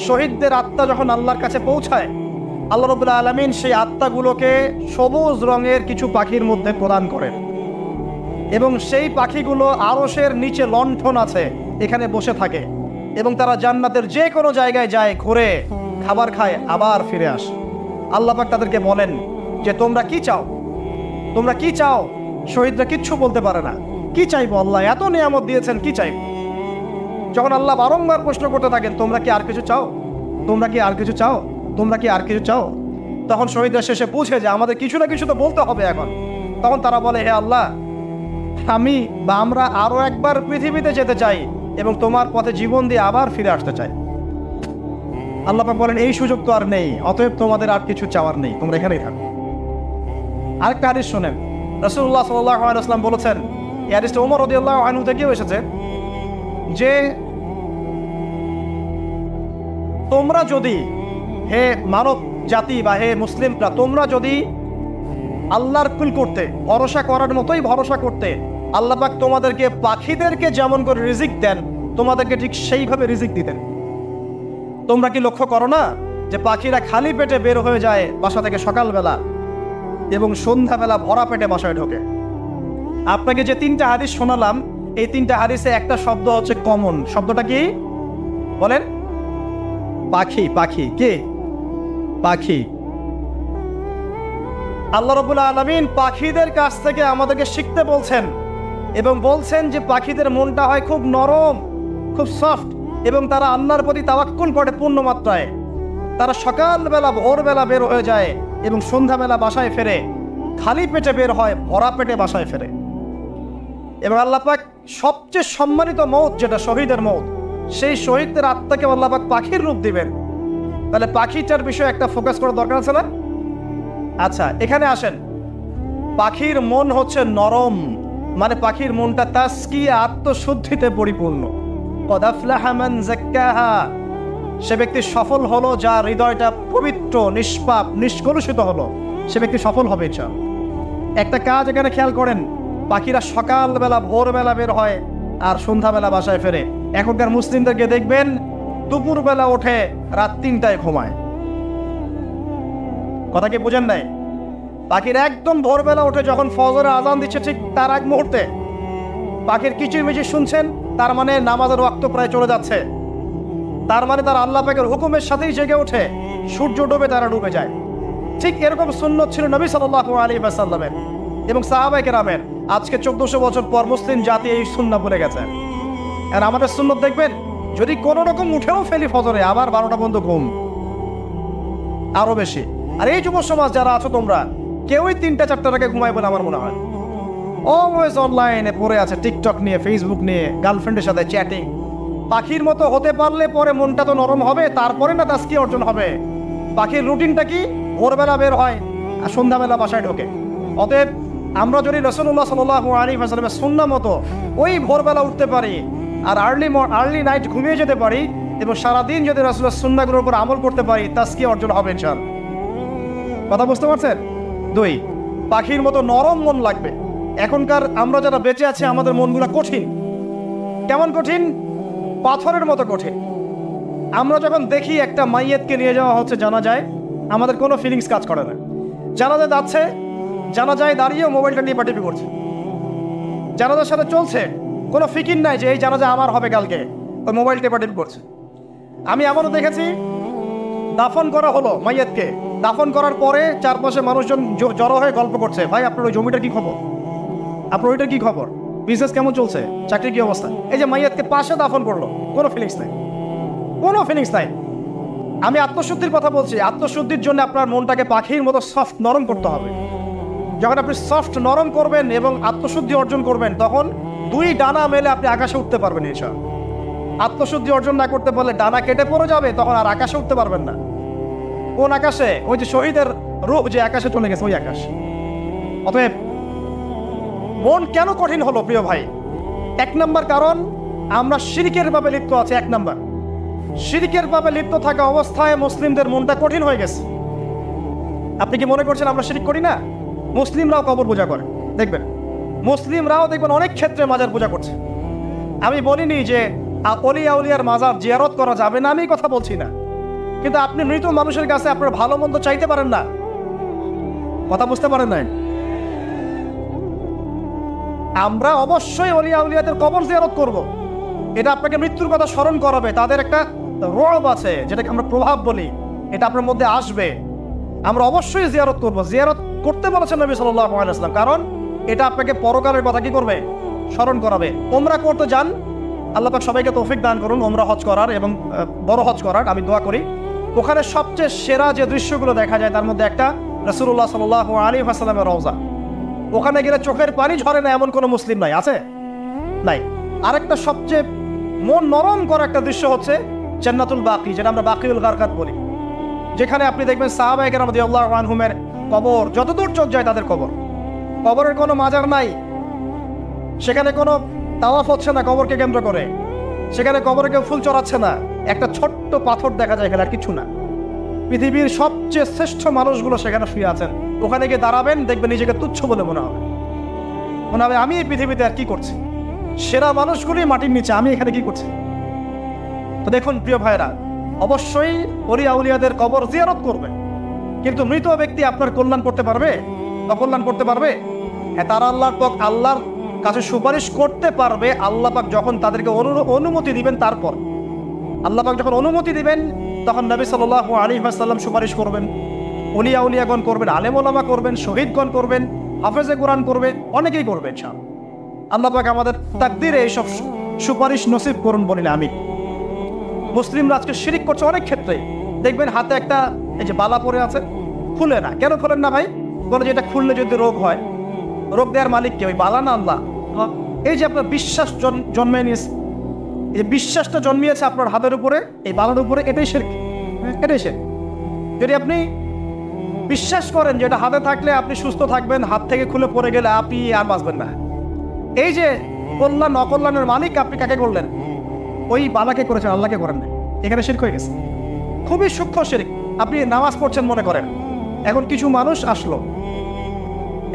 শহীদদের আত্মা যখন আল্লাহর কাছে পৌঁছায়, আল্লাহ রাব্বুল আলামিন সেই আত্মাগুলোকে সবুজ রঙের কিছু পাখির মধ্যে প্রদান করেন এবং সেই পাখিগুলো আরশের নিচে লণ্ঠন আছে এখানে বসে থাকে এবং তারা জান্নাতের যে কোনো জায়গায় যায়, ঘুরে খাবার খায়, আবার ফিরে আসে। আল্লাহ পাক তাদেরকে বলেন যে তোমরা কি চাও, তোমরা কি চাও? শহীদরা কিচ্ছু বলতে পারে না। কি চাইবো? আল্লাহ এত নিয়ামত দিয়েছেন, কি চাইব? যখন আল্লাহ বারংবার প্রশ্ন করতে থাকেন তোমরা কি আর কিছু চাও, তোমরা কি আর কিছু চাও, তোমরা কি আর কিছু চাও, তখন শহীদরা শেষে বুঝে যে আমাদের কিছু না কিছু তো বলতে হবে এখন। তখন তারা বলে হে আল্লাহ, আমরা আরো একবার পৃথিবীতে যেতে চাই এবং তোমার পথে জীবন দিয়ে আবার ফিরে আসতে চাই। আল্লাহ পাক বলেন এই সুযোগ তো আর নেই, অতএব তোমাদের আর কিছু চাওয়ার নেই, তোমরা এখানেই থাকো। আরেকটা হাদিস শোনেন। রাসূলুল্লাহ সাল্লাল্লাহু আলাইহি ওয়াসাল্লাম বলেছেন, এই হাদিসটা ওমর রাদিয়াল্লাহু আনহু থেকেও এসেছে, যে তোমরা যদি, হে মানব জাতি বা হে মুসলিমরা, তোমরা যদি আল্লাহর কুল করতে, ভরসা করার মতোই ভরসা করতে, আল্লাহ পাক তোমাদেরকে পাখিদেরকে যেমন করে রিজিক দেন তোমাদেরকে ঠিক সেইভাবে রিজিক দিতেন। তোমরা কি লক্ষ্য করো না যে পাখিরা খালি পেটে বের হয়ে যায় বাসা থেকে সকালবেলা এবং সন্ধ্যাবেলা ভরা পেটে বাসায় ঢোকে? আপনাকে যে 3টা হাদিস শোনালাম, এই 3টা হাদিসে একটা শব্দ হচ্ছে কমন। শব্দটা কি বলেন? পাখি। পাখি কে? পাখি। আল্লাহ রাব্বুল আলামিন পাখিদের কাছ থেকে আমাদেরকে শিখতে বলছেন এবং বলছেন যে পাখিদের মনটা হয় খুব নরম, খুব সফট এবং তারা আল্লাহর প্রতি তাওয়াক্কুল করে পূর্ণ মাত্রায়। তারা সকালবেলা ভোরবেলা বের হয়ে যায় এবং সন্ধ্যাবেলা বাসায় ফেরে, খালি পেটে বের হয়, ভরা পেটে বাসায় ফেরে। এবং আল্লাহ পাক সবচেয়ে সম্মানিত মওত যেটা শহীদের মওত, সেই শহীদদের আত্মাকে আল্লাহ পাক পাখির রূপ দিবেন। তাহলে পাখিটার বিষয়ে একটা ফোকাস করার দরকার আছে না? আচ্ছা, এখানে আসেন। পাখির মন হচ্ছে নরম, মানে পাখির মনটা তাসকিয়া, আত্মশুদ্ধিতে পরিপূর্ণ। কদ আফলাহা মান যাক্কাহা, সে ব্যক্তি সফল হলো যার হৃদয়টা পবিত্র, নিষ্পাপ, নিষ্কলুষিত হলো, সে ব্যক্তি সফল হবে। একটা কাজ এখানে খেয়াল করেন, পাখিরা সকালবেলা ভোরবেলা বের হয় আর সন্ধ্যাবেলা বাসায় ফেরে। এখনকার মুসলিমদেরকে দেখবেন দুপুরবেলা ওঠে, রাত 3টায় ঘুমায়। কথা কি বোঝেন নাই? পাখির একদম ভোরবেলা ওঠে, যখন ফজরের আজান দিচ্ছে ঠিক তার এক মুহূর্তে পাখির কিচিরমিচির শুনছেন, তার মানে নামাজের ওয়াক্ত প্রায় চলে যাচ্ছে। তার মানে তার আল্লাহ পাকের হুকুমের সাথেই জেগে ওঠে, সূর্য ডুবে তারা ডুবে যায়। ঠিক এরকম সুন্নত ছিল নবী সাল্লাল্লাহু আলাইহি ওয়াসাল্লামের এবং সাহাবায়ে কেরামের। আজকে 1400 বছর পর মুসলিম জাতি এই সুন্নাহ ভুলে গেছে। আর আমাদের সুন্নত দেখবেন, যদি কোনো রকম উঠেও ফেলি ফজরে, আবার 12টা পর্যন্ত ঘুম। আরো বেশি। আর এই যুব সমাজ যারা আছো তোমরা কেউই 3টা 4টার আগে ঘুমায় বলে আমার মনে হয়। অলওয়েজ অনলাইনে পড়ে আছে, টিকটক নিয়ে, ফেসবুক নিয়ে, গার্লফ্রেন্ডের সাথে চ্যাটিং। পাখির মতো হতে পারলে পরে মনটা তো নরম হবে, তারপরে না তাস্কি অর্জন হবে। পাখির রুটিনটা কি? ভোরবেলা বের হয় আর সন্ধ্যাবেলা বাসায় ঢোকে। অতএব আমরা যদি রাসূলুল্লাহ সাল্লাল্লাহু আলাইহি ওয়াসাল্লামের সুন্নাহ মতো ওই ভোরবেলা উঠতে পারি আর আর্লি নাইট ঘুমিয়ে যেতে পারি এবং সারাদিন যদি রাসূলের সুন্নাহগুলোর উপর আমল করতে পারি, তাস্কি অর্জন হবে ইনশাআল্লাহ। কথা বুঝতে পারছেন? 2, পাখির মতো নরম মন লাগবে। এখনকার আমরা যারা বেঁচে আছি আমাদের মনগুলো কঠিন। কেমন কঠিন? পাথরের মতো কঠিন। আমরা যখন দেখি একটা মাইয়েতকে নিয়ে যাওয়া হচ্ছে জানাজায়, আমাদের কোনো ফিলিংস কাজ করে না। জানাজায় যাচ্ছে, জানাজায় দাঁড়িয়েও মোবাইলটা টিপাটিপি করছে। জানাজার সাথে চলছে, কোনো ফিকির নাই যে এই জানাজা আমার হবে কালকে, ওই মোবাইল টিপাটিপি করছে। আমি এমনও দেখেছি, দাফন করা হলো মাইয়েতকে, দাফন করার পরে চারপাশে মানুষজন জড়ো হয়ে গল্প করছে, ভাই আপনার ওই জমিটার কি খবর, আপনার ওইটার কি খবর, বিজনেস কেমন চলছে, চাকরির কি অবস্থা। এই যে মাইয়াতকে পাশে দাফন করলো, কোনো ফিলিংস নাই, কোনো ফিলিংস নাই। আমি আত্মশুদ্ধির কথা বলছি। আত্মশুদ্ধির জন্য আপনার মনটাকে পাখির মতো সফট নরম করতে হবে। যখন আপনি সফট নরম করবেন এবং আত্মশুদ্ধি অর্জন করবেন, তখন 2 ডানা মেলে আপনি আকাশে উঠতে পারবেন ইনশাআল্লাহ। আত্মশুদ্ধি অর্জন না করতে পারলে ডানা কেটে পড়ে যাবে, তখন আর আকাশে উঠতে পারবেন না। কোন আকাশে? ওই যে শহীদের রূপ যে আকাশে চলে গেছে, ওই আকাশ। অতএব মন কেন কঠিন হলো প্রিয় ভাই? 1 নম্বর কারণ, আমরা শিরকের ভাবে লিপ্ত আছি। 1 নম্বর, শিরকের ভাবে লিপ্ত থাকা অবস্থায় মুসলিমদের মনটা কঠিন হয়ে গেছে। আপনি কি মনে করছেন আমরা শিরক করি না? মুসলিমরাও কবর পূজা করে, দেখবেন মুসলিমরাও দেখবেন অনেক ক্ষেত্রে মাজার পূজা করছে। আমি বলিনি যে অলিয়া উলিয়ার মাজার জিয়ারত করা যাবে না, আমি কথা বলছি না, কিন্তু আপনি মৃত মানুষের কাছে আপনার ভালো মন্দ চাইতে পারেন না। কথা বুঝতে পারেন নাই? আমরা অবশ্যই অলিয়া উলিয়াদের কবর জিয়ারত করব। এটা আপনাকে মৃত্যুর কথা স্মরণ করাবে। তাদের একটা রব আছে যেটাকে আমরা প্রভাব বলি, এটা আপনার মধ্যে আসবে। আমরা অবশ্যই জিয়ারত করব। জিয়ারত করতে বলেছেন নবী সাল্লাল্লাহু আলাইহি ওয়াসাল্লাম, কারণ এটা আপনাকে পরকালের কথা কি করবে? স্মরণ করাবে। উমরা করতে যান, আল্লাহ পাক সবাইকে তৌফিক দান করুন উমরা হজ করার এবং বড় হজ করার। আমি দোয়া করি ওখানে সবচেয়ে সেরা যে দৃশ্যগুলো দেখা যায় তার মধ্যে একটা রাসূলুল্লাহ সাল্লাল্লাহু আলাইহি ওয়াসাল্লামের রওজা। ওখানে গেলে চোখের পানি ঝরে না এমন কোনো মুসলিম নাই, আছে? নাই। আরেকটা সবচেয়ে মন নরম করা একটা দৃশ্য হচ্ছে জান্নাতুল বাকি, যেটা আমরা বাকিউল গারকাত বলি, যেখানে আপনি দেখবেন সাহাবায়ে কেরাম রাদিয়াল্লাহু আনহুমের কবর, যতদূর চোখ যায় তাদের কবর। কবরের কোনো মাজার নাই, সেখানে কোনো তাওয়াফ হচ্ছে না কবরকে কেন্দ্র করে, সেখানে কবরে কেউ ফুল চড়াচ্ছে না, একটা ছোট্ট পাথর দেখা যায় এখানে, আর কিছু না। পৃথিবীর সবচেয়ে শ্রেষ্ঠ মানুষগুলো সেখানে শুয়ে আছেন। ওখানে গিয়ে দাঁড়াবেন, দেখবেন নিজেকে তুচ্ছ বলে মনে হবে, মনে হবে আমি এই পৃথিবীতে আর কি করছি। সেরা মানুষগুলি মাটির নিচে, আমি এখানে কি করছি। তো দেখুন প্রিয় ভাইরা, অবশ্যই অলিয়া উলিয়াদের কবর জিয়ারত করবেন, কিন্তু মৃত ব্যক্তি আপনার কল্যাণ করতে পারবে? অকল্যাণ করতে পারবে? হ্যাঁ, তারা আল্লাহর কাছে সুপারিশ করতে পারবে আল্লাহ পাক যখন তাদেরকে অনুমতি দিবেন। তারপর আল্লাহ পাক যখন অনুমতি দিবেন তখন নবী সাল্লাল্লাহু আলাইহি ওয়াসাল্লাম সুপারিশ করবেন, অলিয়া উলিয়াগণ করবেন, আলেম ওলামা করবেন, শহীদগণ করবেন, হাফেজে কোরআন করবে, অনেকেই করবে ইনশাআল্লাহ। আল্লাহ পাক আমাদের তাকদীরে এইসব সুপারিশ নসিব করুন বলিলে আমি। মুসলিমরা আজকে শিরিক করছে অনেক ক্ষেত্রে। দেখবেন হাতে একটা এই যে বালা পরে আছে, খুলে না। কেন খোলেন না ভাই? বলে যে এটা খুললে যদি রোগ হয়, রোগ দেওয়ার মালিক কে? ওই বালা না আল্লাহ? এই যে আপনার বিশ্বাস জন্মে নিয়েছে, এই যে বিশ্বাসটা জন্মিয়েছে আপনার হাতের উপরে, এই বালার উপরে, এটাই শিরক, এটাই শিরক। যদি আপনি বিশ্বাস করেন যে এটা হাতে থাকলে আপনি সুস্থ থাকবেন, হাত থেকে খুলে পড়ে গেলে আপনি আর বাঁচবেন না, এই যে কল্যাণ অকল্যাণের মালিক আপনি কাকে করলেন? ওই বালাকে করেছেন, আল্লাহকে করেন না। এখানে শিরক হয়ে গেছে, খুবই সূক্ষ্ম শিরক। আপনি নামাজ পড়ছেন মনে করেন, এখন কিছু মানুষ আসলো,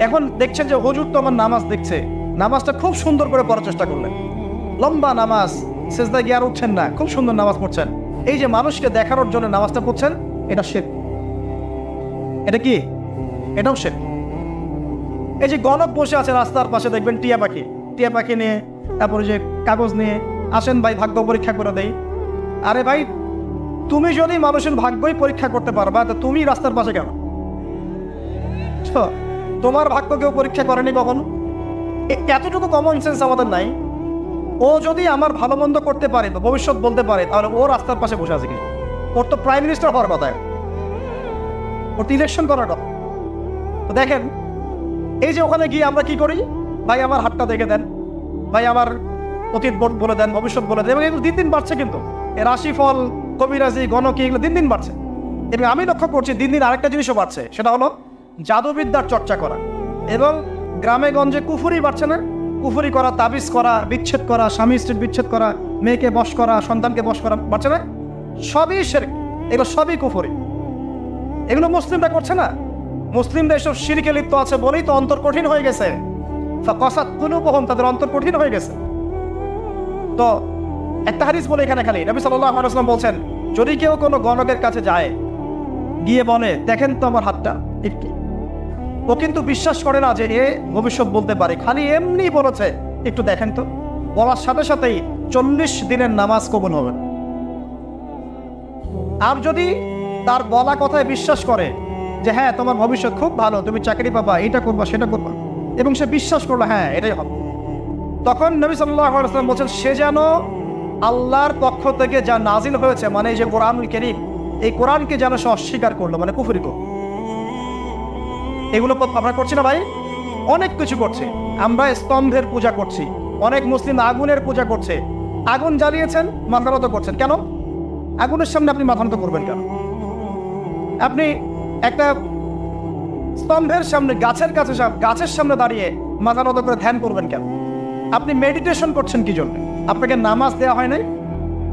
এখন দেখছেন যে হুজুর তো আমার নামাজ দেখছে, নামাজটা খুব সুন্দর করে পড়ার চেষ্টা করলেন, লম্বা নামাজ, সেজদায় গিয়ে আর উঠছেন না, খুব সুন্দর নামাজ পড়ছেন। এই যে মানুষকে দেখানোর জন্য নামাজটা পড়ছেন, এটা শিরক। এটা কি? এটাও শিরক। এই যে গণক বসে আছে রাস্তার পাশে, দেখবেন টিয়া পাখি নিয়ে, তারপরে যে কাগজ নিয়ে, আসেন ভাই ভাগ্য পরীক্ষা করে দেই। আরে ভাই, তুমি যদি মানুষের ভাগ্যই পরীক্ষা করতে পারবা, তো তুমি রাস্তার পাশে কেন? তোমার ভাগ্য কেউ পরীক্ষা করেনি কখনো? এতটুকু কমন সেন্স আমাদের নাই? ও যদি আমার ভালো মন্দ করতে পারে বা ভবিষ্যৎ বলতে পারে, তাহলে ও রাস্তার পাশে বসে আছে কি? ওর তো প্রাইম মিনিস্টার হওয়ার কথা। ওর তো ইলেকশন করার কথা। তো দেখেন, এই যে ওখানে গিয়ে আমরা কি করি, ভাই আমার হাতটা দেখে দেন, ভাই আমার অতীত বলে দেন, ভবিষ্যৎ বলে দেন, এবং এগুলো দিন দিন বাড়ছে। কিন্তু এর রাশিফল, কবিরাজি, গণকি এগুলো দিন দিন বাড়ছে। এবং আমি লক্ষ্য করছি দিন দিন আরেকটা জিনিসও বাড়ছে, সেটা হলো জাদুবিদ্যার চর্চা করা। এবং গ্রামে গঞ্জে কুফুরি বাড়ছে না? কুফুরি করা, তাবিজ করা, বিচ্ছেদ করা, স্বামী স্ত্রীর বিচ্ছেদ করা, মেয়েকে বশ করা, সন্তানকে বশ করা বাড়ছে না? সবই শিরক, এগুলো সবই কুফুরি। এগুলো মুসলিমরা করছে না। মুসলিমরা এসব শিরকে লিপ্ত আছে বলেই তো অন্তর কঠিন হয়ে গেছে। ফাকাসাত কুলুবুহুম, তাদের অন্তর কঠিন হয়ে গেছে। তো একটা হাদিস বলে এখানে খালি নবী সাল্লাল্লাহু আলাইহি ওয়াসাল্লাম বলছেন, যদি কেউ কোনো গণকের কাছে যায়, গিয়ে বলে দেখেন তো আমার হাতটা একটু, ও কিন্তু বিশ্বাস করে না যে এ ভবিষ্যৎ বলতে পারে, খালি এমনি বলেছে একটু দেখেন তো, বলার সাথে সাথেই 40 দিনের নামাজ কবুল হবে। আর যদি তার বলা কথায় বিশ্বাস করে যে হ্যাঁ তোমার ভবিষ্যৎ খুব ভালো, তুমি চাকরি পাবা, এটা করবা সেটা করবা, এবং সে বিশ্বাস করলো হ্যাঁ এটাই হবে, তখন নবী সাল্লাল্লাহু আলাইহি ওয়াসাল্লাম বলছেন সে যেন আল্লাহর পক্ষ থেকে যা নাজিল হয়েছে, মানে এই যে কোরআনুল কারীম, এই কোরআনকে যেন সে অস্বীকার করলো, মানে কুফরি করলো। এগুলো আমরা করছি না ভাই? অনেক কিছু করছি আমরা। স্তম্ভের পূজা করছি, অনেক মুসলিম আগুনের পূজা করছে। আগুন জ্বালিয়েছেন, মাথা নত করছেন কেন? আগুনের সামনে আপনি মাথা নত করবেন কেন? আপনি একটা স্তম্ভের সামনে, গাছের কাছে, গাছের সামনে দাঁড়িয়ে মাথা নত করে ধ্যান করবেন কেন? আপনি মেডিটেশন করছেন কি জন্য? আপনাকে নামাজ দেওয়া হয় নাই?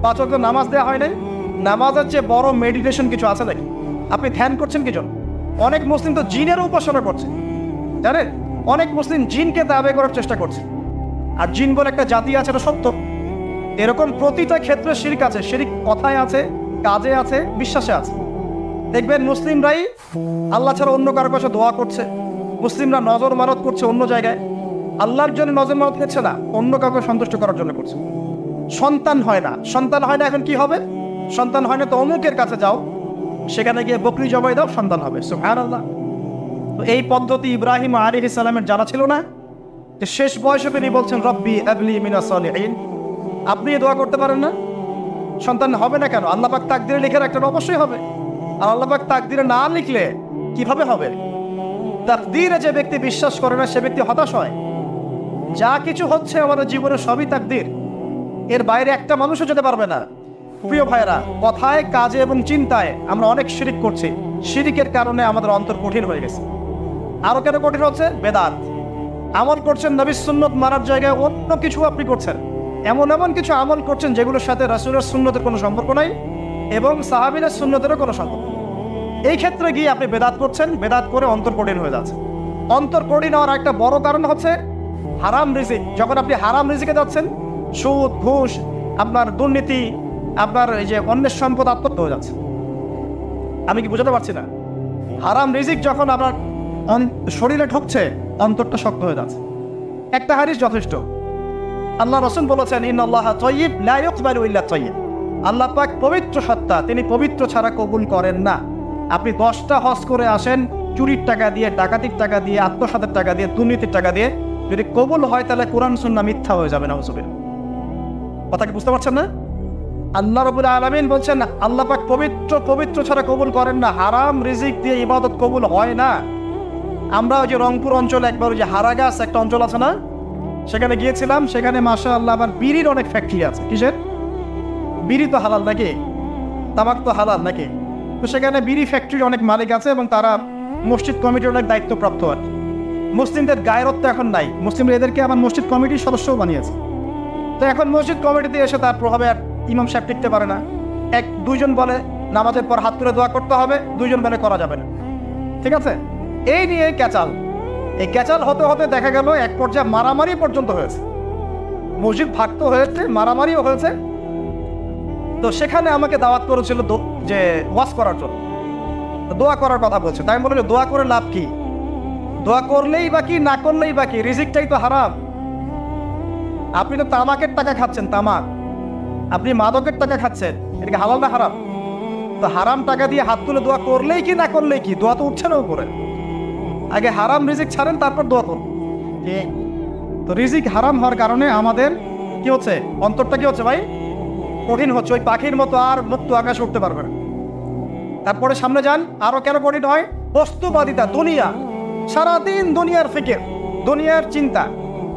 5 ওয়াক্ত নামাজ দেওয়া হয় নাই? নামাজের চেয়ে বড় মেডিটেশন কিছু আছে নাকি? আপনি ধ্যান করছেন কি জন্য? অনেক মুসলিম তো জিনের উপাসনা করছে, জানেন? অনেক মুসলিম জিনকে দাবি করার চেষ্টা করছে। আর জিন বলে একটা জাতি আছে, এটা সত্য। এরকম প্রতিটা ক্ষেত্রে শিরক আছে। শিরক কথায় আছে, কাজে আছে, বিশ্বাসে আছে। দেখবেন মুসলিমরাই আল্লাহ ছাড়া অন্য কারো কাছে দোয়া করছে, মুসলিমরা নজর মানত করছে অন্য জায়গায়, আল্লাহর জন্য নজর মানত করছে না, অন্য কাউকে সন্তুষ্ট করার জন্য করছে। সন্তান হয় না, সন্তান হয় না, এখন কি হবে? সন্তান হয় না তো অমুকের কাছে যাও, সেখানে গিয়ে বকরি জবাই দাও, সন্তান হবে। সুবহানাল্লাহ। তো এই পদ্ধতি ইব্রাহিম আলাইহিস সালামের জানা ছিল না? যে শেষ বয়সে তিনি বলছেন রব্বি হাবলি মিনাস সালিহিন। আপনি দোয়া করতে পারেন না? সন্তান হবে না কেন? আল্লাহ পাক তাকদিরে লিখে রাখলেন, অবশ্যই হবে। আর আল্লাহ পাক তাকদিরে না লিখলে কিভাবে হবে? তাকদিরে যে ব্যক্তি বিশ্বাস করে না সে ব্যক্তি হতাশ হয়। যা কিছু হচ্ছে আমাদের জীবনে সবই তাকদির, এর বাইরে একটা মানুষও যেতে পারবে না। প্রিয় ভাইরা, কথায়, কাজে এবং চিন্তায় আমরা অনেক শিরিক করছি। শিরিকের কারণে আমাদের অন্তর কঠিন হয়ে গেছে। আরো কেন কঠিন হচ্ছে? বেদাত। আমল করছেন নবীর সুন্নত মারার জায়গায় অন্য কিছু আপনি করছেন। এমন এমন কিছু আমল করছেন যেগুলোর সাথে রাসূলের সুন্নতের কোনো সম্পর্ক নাই এবং সাহাবীদের সুন্নতেরও কোনো সম্পর্ক। এই ক্ষেত্রে গিয়ে আপনি বেদাত করছেন, বেদাত করে অন্তর কঠিন হয়ে যাচ্ছে। অন্তর কঠিন হওয়ার একটা বড় কারণ হচ্ছে হারাম রিজিক। যখন আপনি হারাম রিজিকে যাচ্ছেন, সুদ, ঘুষ, আপনার দুর্নীতি, আপনার এই যে অন্যের সম্পদ আত্মহত্যা হয়ে যাচ্ছে। আমি কি বুঝাতে পারছি না? হারাম রিজিক যখন আপনার শরীরে ঢুকছে, অন্তরটা শক্ত হয়ে যাচ্ছে। একটা হাদিস যথেষ্ট। আল্লাহ রাসূল বলেছেন ইন্নাল্লাহা তাইয়্যিব লা ইয়াকবালু ইল্লা তাইয়্যিব। আল্লাহ পাক পবিত্র সত্তা, তিনি পবিত্র ছাড়া কবুল করেন না। আপনি 10টা হজ করে আসেন, চুরির টাকা দিয়ে, ডাকাতির টাকা দিয়ে, আত্মসাতের টাকা দিয়ে, দুর্নীতির টাকা দিয়ে, যদি কবুল হয় তাহলে কোরআন সুন্নাহ মিথ্যা হয়ে যাবে। নাউযুবিল্লাহ। কথা কি বুঝতে পারছেন না? আল্লাহ রাব্বুল আলামিন বলছেন আল্লাহ পাক পবিত্র ছাড়া কবুল করেন না। হারাম রিজিক দিয়ে ইবাদত কবুল হয় না। আমরা ওই যে রংপুর অঞ্চলে একবার ওই যে হারাগাছ একটা অঞ্চল আছে না, সেখানে গিয়েছিলাম। সেখানে মাশাআল্লাহ আবার বিড়ির অনেক ফ্যাক্টরি আছে। কিসের? বিড়ি তো হালাল নাকি? তামাক তো হালাল নাকি? তো সেখানে বিড়ি ফ্যাক্টরির অনেক মালিক আছে এবং তারা মসজিদ কমিটির অনেক দায়িত্বপ্রাপ্ত আর। মুসলিমদের গায়রত্ব এখন নাই। মুসলিমরা এদেরকে আবার মসজিদ কমিটির সদস্যও বানিয়েছে। তো এখন মসজিদ কমিটিতে এসে তার প্রভাবে আর ইমাম সাহেব টিকতে পারে না। 1-2 জন বলে নামাজের পর হাত তুলে দোয়া করতে হবে, 2 জন বলে করা যাবে না। ঠিক আছে? এই নিয়ে ক্যাচাল। এই ক্যাচাল হতে হতে দেখা গেল এক পর্যায়ে মারামারি পর্যন্ত হয়েছে। মসজিদ ভাগ হয়েছে, মারামারিও হয়েছে। তো সেখানে আমাকে দাওয়াত করেছিল যে ওয়াজ করার জন্য, দোয়া করার কথা বলছে। তাই আমি বললাম যে দোয়া করে লাভ কি? দোয়া করলেই বা কি, না করলেই বা কি? রিজিকটাই তো হারাম। আপনি তো তামাকের টাকা খাচ্ছেন, তামাক। আপনি মাদকের টাকা খাচ্ছেন, এটা কি হালাল না হারাম? তো হারাম টাকা দিয়ে হাত তুলে দোয়া করলেই কি, না করলেই কি? দোয়া তো উঠছে না উপরে। আগে হারাম রিজিক ছাড়েন, তারপর দোয়া করুন। তো রিজিক হারাম হওয়ার কারণে আমাদের কি হচ্ছে? অন্তরটা কি হচ্ছে ভাই? কঠিন হচ্ছে। ওই পাখির মতো আর মুক্ত আকাশে উঠতে পারবে না। তারপরে সামনে যান, আরো কেন কঠিন হয়? বস্তুবাদিতা, দুনিয়া, সারাদিন দুনিয়ার ফিকির, দুনিয়ার চিন্তা,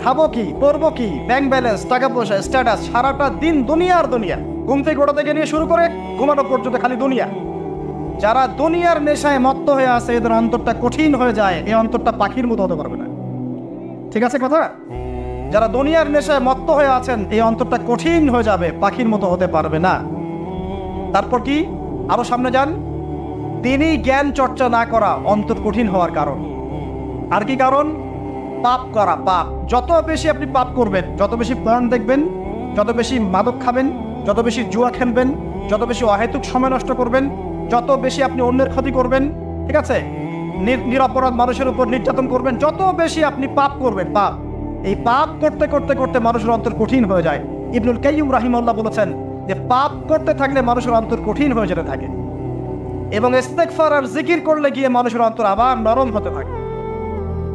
খাবো কি, পরবো কি, ব্যাংক ব্যালেন্স, টাকা পয়সা, স্ট্যাটাস, সারাটা দিন দুনিয়ার দুনিয়া, ঘুম থেকে ওঠা থেকে নিয়ে শুরু করে ঘুমানো পর্যন্ত খালি দুনিয়া। যারা দুনিয়ার নেশায় মত্ত হয়ে আছে এদের অন্তরটা কঠিন হয়ে যায়, এই অন্তরটা পাখির মতো হতে পারবে না। ঠিক আছে কথা? যারা দুনিয়ার নেশায় মত্ত হয়ে আছেন এই অন্তরটা কঠিন হয়ে যাবে, পাখির মতো হতে পারবে না। তারপর কি, আরো সামনে যান, দিনই জ্ঞান চর্চা না করা অন্তর কঠিন হওয়ার কারণ। আর কি কারণ? পাপ করা, পাপ। যত বেশি আপনি পাপ করবেন, যত বেশি পর্ন দেখবেন, যত বেশি মাদক খাবেন, যত বেশি জুয়া খেলবেন, যত বেশি অহেতুক সময় নষ্ট করবেন, যত বেশি আপনি অন্যের ক্ষতি করবেন, ঠিক আছে, নিরপরাধ মানুষের উপর নির্যাতন করবেন, যত বেশি আপনি পাপ করবেন, পাপ, এই পাপ করতে করতে করতে মানুষের অন্তর কঠিন হয়ে যায়। ইবনুল কাইয়্যিম রাহিমাহুল্লাহ বলেছেন যে পাপ করতে থাকলে মানুষের অন্তর কঠিন হয়ে যেতে থাকে, এবং ইস্তেগফার আর জিকির করলে গিয়ে মানুষের অন্তর আবার নরম হতে থাকে।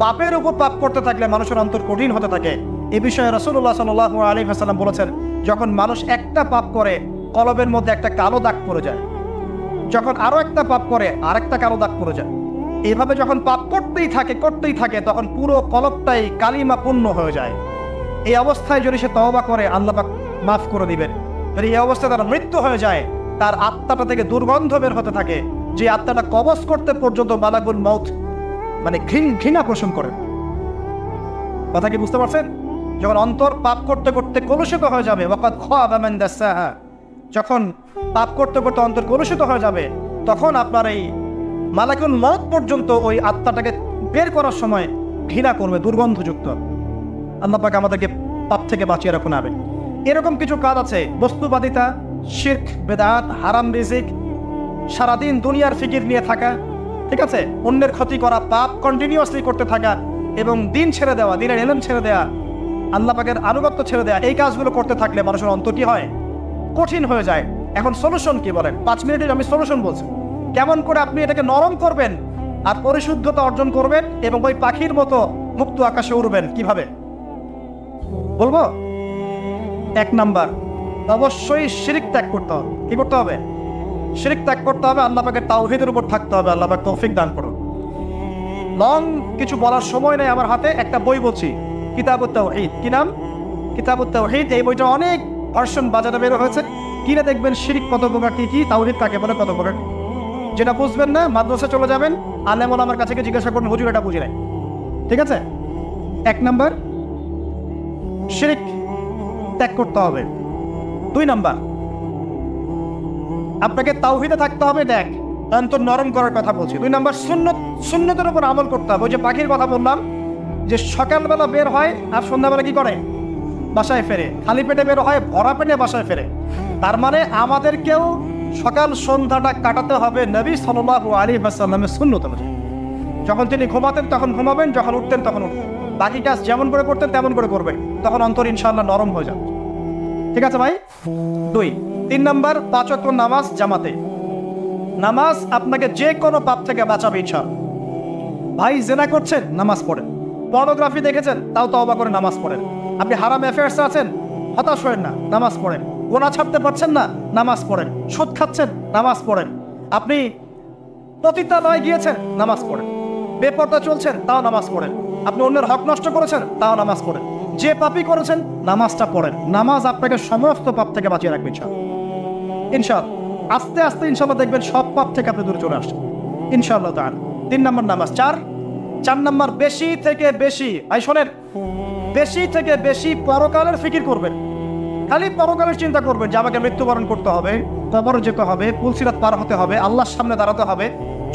পাপের উপর পাপ করতে থাকলে মানুষের অন্তর কঠিন হতে থাকে। এ বিষয়ে রাসূলুল্লাহ সাল্লাল্লাহু আলাইহি ওয়াসাল্লাম বলেছেন, যখন মানুষ একটা পাপ করে কলবের মধ্যে একটা কালো দাগ পড়ে যায়, যখন আরো একটা পাপ করে আরেকটা কালো দাগ পড়ে যায়, এইভাবে যখন পাপ করতেই থাকে তখন পুরো কলবটাই কালিমা পূর্ণ হয়ে যায়। এই অবস্থায় যদি সে তওবা করে আল্লাহ পাক মাফ করে দিবেন। যদি এই অবস্থায় তার মৃত্যু হয়ে যায়, তার আত্মাটা থেকে দুর্গন্ধ বের হতে থাকে, যে আত্মাটা কবজ করতে পর্যন্ত মালাকুল মউত মানে ঘৃণা পোষণ করেন। কথা কি বুঝতে পারছেন? যখন অন্তর পাপ করতে করতে কলুষিত হয়ে যাবে, ওয়াকাদ খাবা মান দাসাহা, যখন পাপ করতে করতে অন্তর কলুষিত হয়ে যাবে, তখন আপনার এই মালাকুল মউত পর্যন্ত ওই আত্মাটাকে বের করার সময় ঘৃণা করবে, দুর্গন্ধযুক্ত। আল্লাহ পাক আমাদেরকে পাপ থেকে বাঁচিয়ে রাখুন। আবে এরকম কিছু কাজ আছে, বস্তুবাদিতা, শিরক, বেদাত, হারাম রিজিক, সারাদিন দুনিয়ার ফিকির নিয়ে থাকা, ঠিক আছে, অন্যের ক্ষতি করা, পাপ কন্টিনিউয়াসলি করতে থাকা, এবং দিন ছেড়ে দেওয়া, দিনের ইলম ছেড়ে দেওয়া, আল্লাহ পাকের আনুগত্য ছেড়ে দেওয়া, এই কাজগুলো করতে থাকলে মানুষের অন্তর কি হয়? কঠিন হয়ে যায়। এখন সলিউশন কি বলেন? 5 মিনিটের আমি সলিউশন বলছি, কেমন করে আপনি এটাকে নরম করবেন আর পরিশুদ্ধতা অর্জন করবেন এবং ওই পাখির মতো মুক্ত আকাশে উড়বেন। কিভাবে বলবো? 1 নাম্বার, অবশ্যই শিরক ত্যাগ করতে হবে। কি করতে হবে? শিরক ত্যাগ করতে হবে, আল্লাহ পাকের তাওহীদের উপর থাকতে হবে। আল্লাহ পাক তৌফিক দান করুন। লং কিছু বলার সময় নেই আমার হাতে, একটা বই বলছি, কিতাবুত তাওহীদ। কি নাম? কিতাবুত তাওহীদ। এই বইটা অনেক ভার্সন বাজারে বের হয়েছে, কিনে দেখবেন শিরক কত প্রকার, কি তাওহীদ কাকে বলে, কত প্রকার। যেটা বুঝবেন না মাদ্রাসা চলে যাবেন, আলেম ওলামার কাছে গিয়ে জিজ্ঞাসা করবেন, হুজুর এটা বুঝি নাই। ঠিক আছে? 1 নাম্বার, শিরক ত্যাগ করতে হবে। 2 নাম্বার, আপনাকে তাওহীদে থাকতে হবে। দেখ, অন্তর নরম করার কথা বলছি। 2 নাম্বার, সুন্নতের উপর আমল করতে হবে। ওই যে পাখির কথা বললাম, যে সকালবেলা বের হয় আর সন্ধ্যাবেলা কি করে? বাসায় ফেরে। খালি পেটে বের হয়, ভরা পেটে বাসায় ফেরে। তার মানে আমাদেরকেও সকাল সন্ধ্যাটা কাটাতে হবে নবী সাল্লাল্লাহু আলাইহি ওয়াসাল্লামের সুন্নত অনুযায়ী। যখন তিনি ঘুমাতেন তখন ঘুমাবেন, যখন উঠতেন তখন উঠতেন, বাকি কাজ যেমন করে করতেন তেমন করে করবেন, তখন অন্তর ইনশাআল্লাহ নরম হয়ে যাবে। ঠিক আছে ভাই? 2। 3 নাম্বার, 5 ওয়াক্ত নামাজ জামাতে। নামাজ আপনাকে যে কোনো পাপ থেকে বাঁচাবে ইনশাআল্লাহ। ভাই জেনা করছেন, নামাজ পড়েন। পর্নোগ্রাফি দেখেছেন, তাও তওবা করে নামাজ পড়েন। আপনি হারাম অ্যাফেয়ার্সে আছেন, হতাশ হয়েন না, নামাজ পড়েন। গুনাহ ছাড়তে পারছেন না, নামাজ পড়েন। সুদ খাচ্ছেন, নামাজ পড়েন। আপনি পতিতালয়ে গিয়েছেন, নামাজ পড়েন। বেপরদা চলছেন, তাও নামাজ পড়েন। আপনি অন্যের হক নষ্ট করেছেন, তাও নামাজ পড়েন। যে পাপই করেছেন, নামাজটা পড়েন। নামাজ আপনাকে সমস্ত পাপ থেকে বাঁচিয়ে রাখবে ইনশাআল্লাহ। আস্তে আস্তে ইনশাআল্লাহ দেখবেন সব পাপ থেকে আপনি দূরে চলে আসছেন ইনশাআল্লাহ তাআলা। 3 নাম্বার নামাজ। 4 নাম্বার, বেশি থেকে বেশি, শোনেন, বেশি থেকে বেশি পরকালের ফিকির করবেন। খালি পরকালের চিন্তা করবেন যে আমাকে মৃত্যুবরণ করতে হবে, কবর যেতে হবে, পুলসিরাত পার হতে হবে, আল্লাহর সামনে দাঁড়াতে হবে।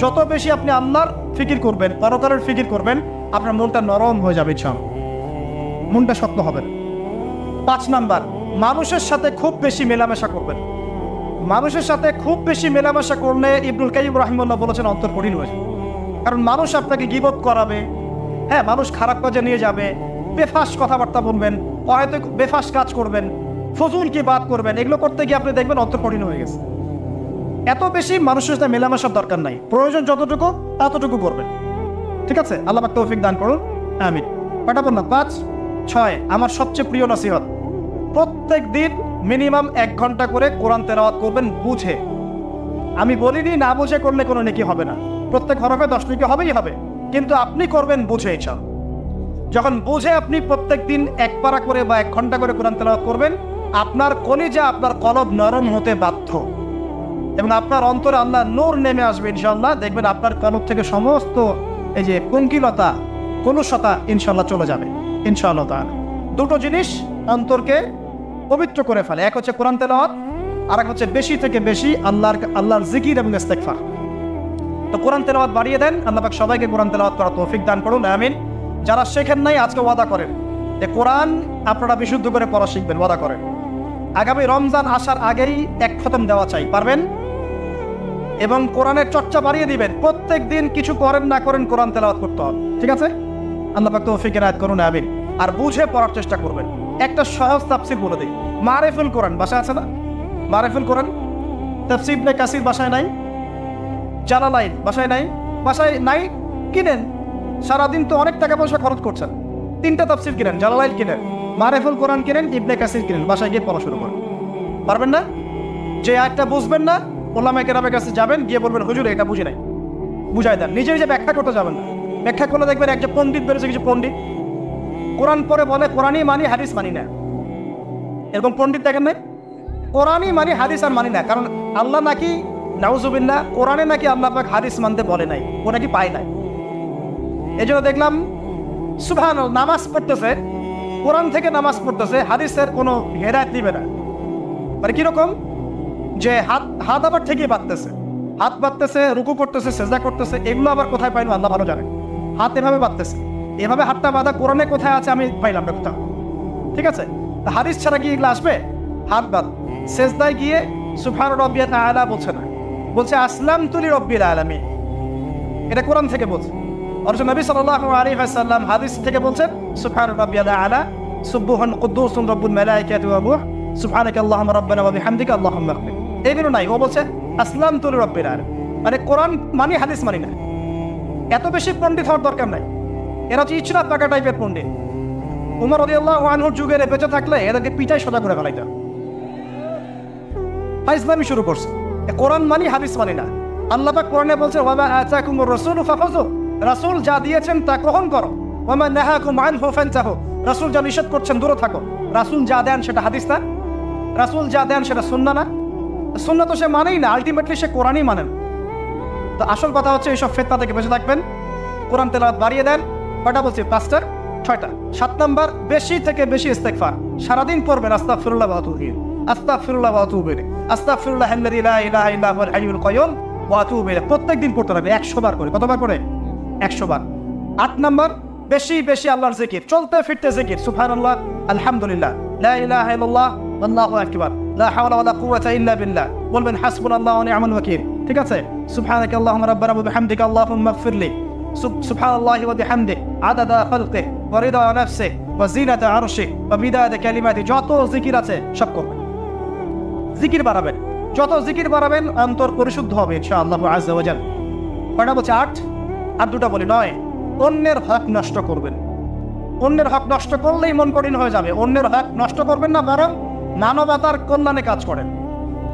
যত বেশি আপনি আল্লাহর ফিকির করবেন, পরকালের ফিকির করবেন, আপনার মনটা নরম হয়ে যাবে, মনটা শক্ত হবে। 5 নাম্বার, মানুষের সাথে খুব বেশি মেলামেশা করবেন। মানুষের সাথে খুব বেশি মেলামেশা করলে ইবনুল কাইয়্যিম রাহিমাহুল্লাহ বলেছেন অন্তর কঠিন হয়ে যাবে। কারণ মানুষ আপনাকে গীবত করাবে, হ্যাঁ, মানুষ খারাপ কাজে নিয়ে যাবে, বেফাস কথাবার্তা বলবেন, হয়তো বেফাস কাজ করবেন, ফজুল কি বাদ করবেন। এগুলো করতে গিয়ে আপনি দেখবেন অন্তর কঠিন হয়ে গেছে। এত বেশি মানুষের সাথে মেলামেশার দরকার নাই, প্রয়োজন যতটুকু ততটুকু করবেন। ঠিক আছে? আল্লাহ পাক তৌফিক দান করুন, আমিন। কটা বললাম? 5, 6। আমার সবচেয়ে প্রিয় নসিহত, প্রত্যেক দিন মিনিমাম 1 ঘন্টা করে কোরআন তেলাওয়াত করবেন বুঝে। আমি বলিনি না বুঝে করলে কোনো নেকি হবে না। প্রত্যেক হরফে 10 নেকি হবেই হবে, কিন্তু আপনি করবেন বুঝে। ইনশাআল্লাহ যখন বুঝে আপনি প্রত্যেক দিন 1 পারা করে বা 1 ঘন্টা করে কোরআন তেলাওয়াত করবেন, আপনার কলিজা আপনার কলব নরম হতে বাধ্য এবং আপনার অন্তরে আল্লাহ নূর নেমে আসবে। ইনশাআল্লাহ দেখবেন আপনার কলব থেকে সমস্ত এই যে কুঙ্কিলতা, কলুষতা ইনশাআল্লাহ চলে যাবে ইনশাআল্লাহ তাআলা। দুটো জিনিস অন্তরকে পবিত্র করে ফেলে, এক হচ্ছে কোরআন তেলাওয়াত, আর এক হচ্ছে বেশি থেকে বেশি আল্লাহর জিকির এবং ইস্তেগফার। তো কোরআন তেলাওয়াত বাড়িয়ে দেন, আল্লাহ পাক সবাইকে কোরআন তেলাওয়াত করার তৌফিক দান করুন, আমিন। যারা শেখেন নাই আজকে ওয়াদা করেন যে কোরআন আপনারা বিশুদ্ধ করে পড়া শিখবেন, ওয়াদা করেন। আগামী রমজান আসার আগেই 1 খতম দেওয়া চাই, পারবেন? এবং কোরআনের চর্চা বাড়িয়ে দিবেন, প্রত্যেক দিন কিছু করেন না করেন কোরআন তেলাওয়াত করতে হবে, ঠিক আছে? আল্লাহ পাক তৌফিক এনায়েত করুন, আমিন। আর বুঝে পড়ার চেষ্টা করবেন। একটা সহজ তাফসীর বলে দিই, মারিফুল কোরআন বাসায় আছে না? মারিফুল কোরআন তাফসীর ইবনে কাসির বাসায় নাই, জালালাইন বাসায় নাই, বাসায় নাই কিনেন। সারাদিন তো অনেক টাকা পয়সা খরচ করছেন, 3টা তাফসীর কিনেন, জালালাইন কিনেন, মারিফুল কোরআন কিনেন, ইবনে কাসির কিনেন, বাসায় গিয়ে পড়া শুরু করেন। পারবেন না? যে একটা বুঝবেন না ওলামায়ে কেরামের কাছে যাবেন, গিয়ে বলবেন হুজুর এটা বুঝি নাই, বুঝাই দেন। নিজে নিজে ব্যাখ্যা করতে যাবেন না, ব্যাখ্যা করলে দেখবেন একজন পণ্ডিত বেরোছে, কিছু পণ্ডিত কোরআন পরে বলে কোরআনই মানি হাদিস মানি না, এরকম পণ্ডিত দেখেন নাই? কোরআনই মানি হাদিস আর মানি না, কারণ আল্লাহ নাকি নাউজুবিল্লাহ কোরআনে নাকি আল্লাহ পাক হাদিস মানতে বলে নাই, ও নাকি পায় নাই। এই জন্য দেখলাম সুবহানাল্লাহ নামাজ পড়তেছে, কোরআন থেকে নামাজ পড়তেছে, হাদিসের কোনো হেদায়েত দিবে না। মানে কিরকম যে হাত আবার ঠিকই বাঁধতেছে, হাত বাঁধতেছে, রুকু করতেছে, সেজদা করতেছে, এগুলো আবার কোথায় পাইলো আল্লাহ ভালো জানে। হাত এভাবে বাঁধতেছে, এভাবে হাতটা বাঁধা কোরআনে কোথায় আছে আমি পাইলাম না কোথাও, ঠিক আছে? তা হাদিস ছাড়া কি এগুলো আসবে? হাত বাঁধ, সেজদায় গিয়ে সুবহান রাব্বিয়াল আলা বলছে না, বলছে আসলামতু লিরাব্বিল আলামিন, এটা কোরআন থেকে বলছে। অথচ নবী সাল্লাল্লাহু আলাইহি ওয়াসাল্লাম হাদিস থেকে বলছেন সুবহান রাব্বিয়াল আলা সুবহান কুদ্দুসুন রব্বুল মালাইকাতি ওয়া রূহ সুবহানাকা আল্লাহুম্মা রাব্বানা ওয়া বিহামদিকা আল্লাহুম্মা ইগফির। এইগুলো নাই, ও বলছে আসলামতু লিরাব্বিল আলামিন, মানে কোরআন মানি হাদিস মানি না। এত বেশি পণ্ডিত হওয়ার দরকার নাই, এরা হচ্ছে ইচরাত পাকা টাইপের পণ্ডিত। উমর রাদিয়াল্লাহু আনহুর যুগে বেঁচে থাকলে এদেরকে পিটাই সোজা করে ফেলাইতাম। ফাইজলামি শুরু করছে, কোরআন মানি হাদিস মানি না। আল্লাহ পাক কোরআনে বলছে ওয়া মা আতাকুমুর রাসূলু ফাখুযু, রাসূল যা দিয়েছেন তা গ্রহণ করো, ওয়া মা নাহাকুম আনহু ফান্তাহু, রাসূল যা নিষেধ করছেন দূরে থাকো। রাসূল যা দেন সেটা হাদিস না, রাসূল যা দেন সেটা সুন্নাহ না, সুন্নাহ তো সে মানেই না, আলটিমেটলি সে কোরআনই মানেন। তো আসল কথা হচ্ছে এইসব ফিতনা থেকে বেঁচে থাকবেন, কোরআন তেলাওয়াত বাড়িয়ে দেন। কয়টা বলছি? 5টা, 6টা। 7 নাম্বার, বেশি থেকে বেশি ইস্তেগফার সারাদিন পড়বেন। আস্তাগফিরুল্লাহ ওয়া আতুবু ইলাইহি, আস্তাগফিরুল্লাহ ওয়া আতুবু ইলাইহি, আস্তাগফিরুল্লাহ আল্লাযী লা ইলাহা ইল্লা হুয়াল হাইয়ুল কাইয়্যুম ওয়া আতুবু ইলাইহি। প্রত্যেকদিন পড়তে হবে 100 বার করে। কতবার করে? 100 বার। 8 নাম্বার, বেশি বেশি আল্লাহর জিকির, চলতে ফিরতে জিকির, সুবহানাল্লাহ, আলহামদুলিল্লাহ, লা ইলাহা ইল্লাল্লাহ, আল্লাহু আকবার, লা হাওলা ওয়ালা কুওয়াতা ইল্লা বিল্লাহ। বলবেন হাসবুনাল্লাহু ওয়া নি'মাল ওয়াকিল, ঠিক আছে? সুবহানাকা আল্লাহুম্মা রাব্বানা ওয়া বিহামদিকা আল্লাহুম্মা ইগফিরলি, সুবহানাল্লাহি ওয়া বিহামদিহি আদাদা খালকিহি ওয়া রিদা নাফসিহি ওয়া জিনাতা আরশিহি ওয়া বিদাদা কালিমাতিহি। যত জিকির আছে সব করবেন, জিকির বাড়াবেন। যত জিকির বাড়াবেন অন্তর পরিশুদ্ধ হবে ইনশাআল্লাহ আযজা ওয়া জাল। কয়টা বলছে? 8। আর 2টা বলি 9। অন্যের হক নষ্ট করবেন। অন্যের হক নষ্ট করলেই মন কঠিন হয়ে যাবে। অন্যের হক নষ্ট করবেন না, বরং মানবতার কল্যাণে কাজ করেন।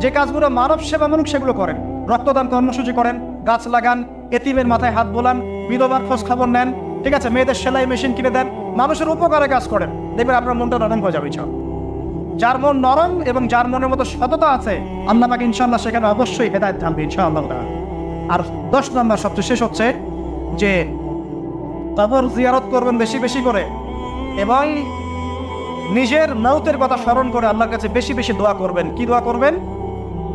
যে কাজগুলো মানব সেবামূলক সেগুলো করেন। রক্তদান কর্মসূচি করেন, গাছ লাগান, এতিমের মাথায় হাত বোলান, বিধবার খোঁজ খবর নেন, ঠিক আছে? মেয়েদের সেলাই মেশিন কিনে দেন, মানুষের উপকারে কাজ করেন, দেখবেন আপনার মনটা নরম হয়ে যাবে। যার মন নরম এবং যার মনের মতো সততা আছে আল্লাহ পাক ইনশাআল্লাহ সেখানে অবশ্যই হেদায়েত থাকবে ইনশাআল্লাহ। আর 10 নম্বর সবচেয়ে শেষ হচ্ছে যে কবর জিয়ারত করবেন বেশি বেশি করে এবং নিজের মওতের কথা স্মরণ করে আল্লাহর কাছে বেশি বেশি দোয়া করবেন। কি দোয়া করবেন?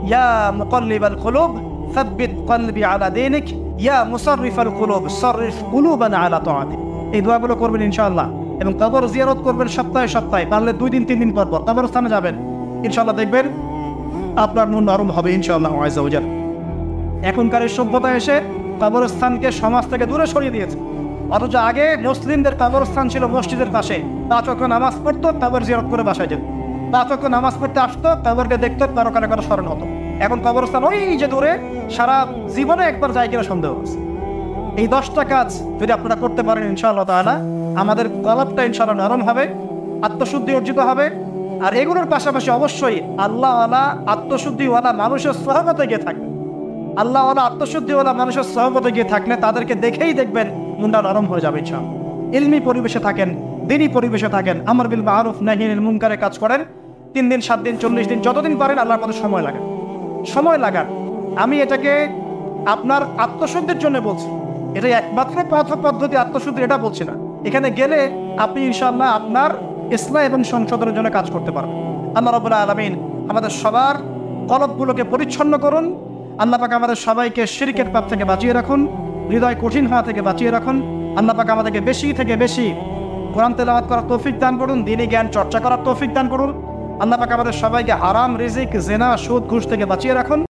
ইয়া মুকাল্লিবাল কুলুব সাব্বিত কলবি আলা দীনিক, ইয়া মুসাররিফাল কুলুব সাররিফ কুলুবানা আলা তাআতিক। এই দোয়াগুলো করবেন ইনশাআল্লাহ। এবং কবর জিয়ারত করবেন সপ্তাহে সপ্তাহে, পারলে 2 দিন 3 দিন পর পর কবরস্থানে যাবেন, ইনশাআল্লাহ দেখবেন আপনার মন নরম হবে ইনশাআল্লাহ আযজা ওয়া জাল। এখনকার এই সভ্যতা এসে কবরস্থানকে সমাজ থেকে দূরে সরিয়ে দিয়েছে। অথচ আগে মুসলিমদের কবরস্থান ছিল মসজিদের পাশে, 5 ওয়াক্ত নামাজ পড়তো, কবর জিয়ারত করে বাসায় যেত, 5 ওয়াক্ত নামাজ পড়তে আসতো, কবরকে দেখতো, পরকালে করে স্মরণ হতো। এখন কবরস্থান ওই যে দূরে, সারা জীবনে একবার যায় কিনা সন্দেহ আছে। এই 10টা কাজ যদি আপনারা করতে পারেন ইনশাআল্লাহ তাআলা আমাদের কলবটা ইনশাআল্লাহ নরম হবে, আত্মশুদ্ধি অর্জিত হবে। আর এগুলোর পাশাপাশি অবশ্যই আল্লাহওয়ালা আত্মশুদ্ধিওয়ালা মানুষের সহবতে গিয়ে থাকবে। আল্লাহওয়ালা আত্মশুদ্ধিওয়ালা মানুষের সহবতে গিয়ে থাকলে তাদেরকে দেখেই দেখবেন মুন্ডা নরম হয়ে যাবে ইনশাআল্লাহ। ইলমি পরিবেশে থাকেন, দিনী পরিবেশে থাকেন, আমর বিল মারুফ নাহি আনিল মুনকারে কাজ করেন, 3 দিন 7 দিন 40 দিন যতদিন পারেন আল্লাহর পথে সময় লাগান। আমি এটাকে আপনার আত্মশুদ্ধির জন্য বলছি, এটা একমাত্র পদ্ধতি আত্মশুদ্ধির এটা বলছি না। এখানে গেলে আপনি ইনশাআল্লাহ আপনার ইসলাহ এবং সংশোধনের জন্য কাজ করতে পারবেন। আল্লাহ রাব্বুল আলামিন আমাদের সবার কলবগুলোকে পরিচ্ছন্ন করুন। আল্লাহ পাক আমাদের সবাইকে শিরকের পাপ থেকে বাঁচিয়ে রাখুন, হৃদয় কঠিন হওয়া থেকে বাঁচিয়ে রাখুন। আল্লাহ পাক আমাদেরকে বেশি থেকে বেশি কোরআন তেলাওয়াত করার তৌফিক দান করুন, দ্বীনি জ্ঞান চর্চা করার তৌফিক দান করুন। আল্লাহ পাক আমাদের সবাইকে হারাম রিজিক, জিনা, সুদ, ঘুষ থেকে বাঁচিয়ে রাখুন।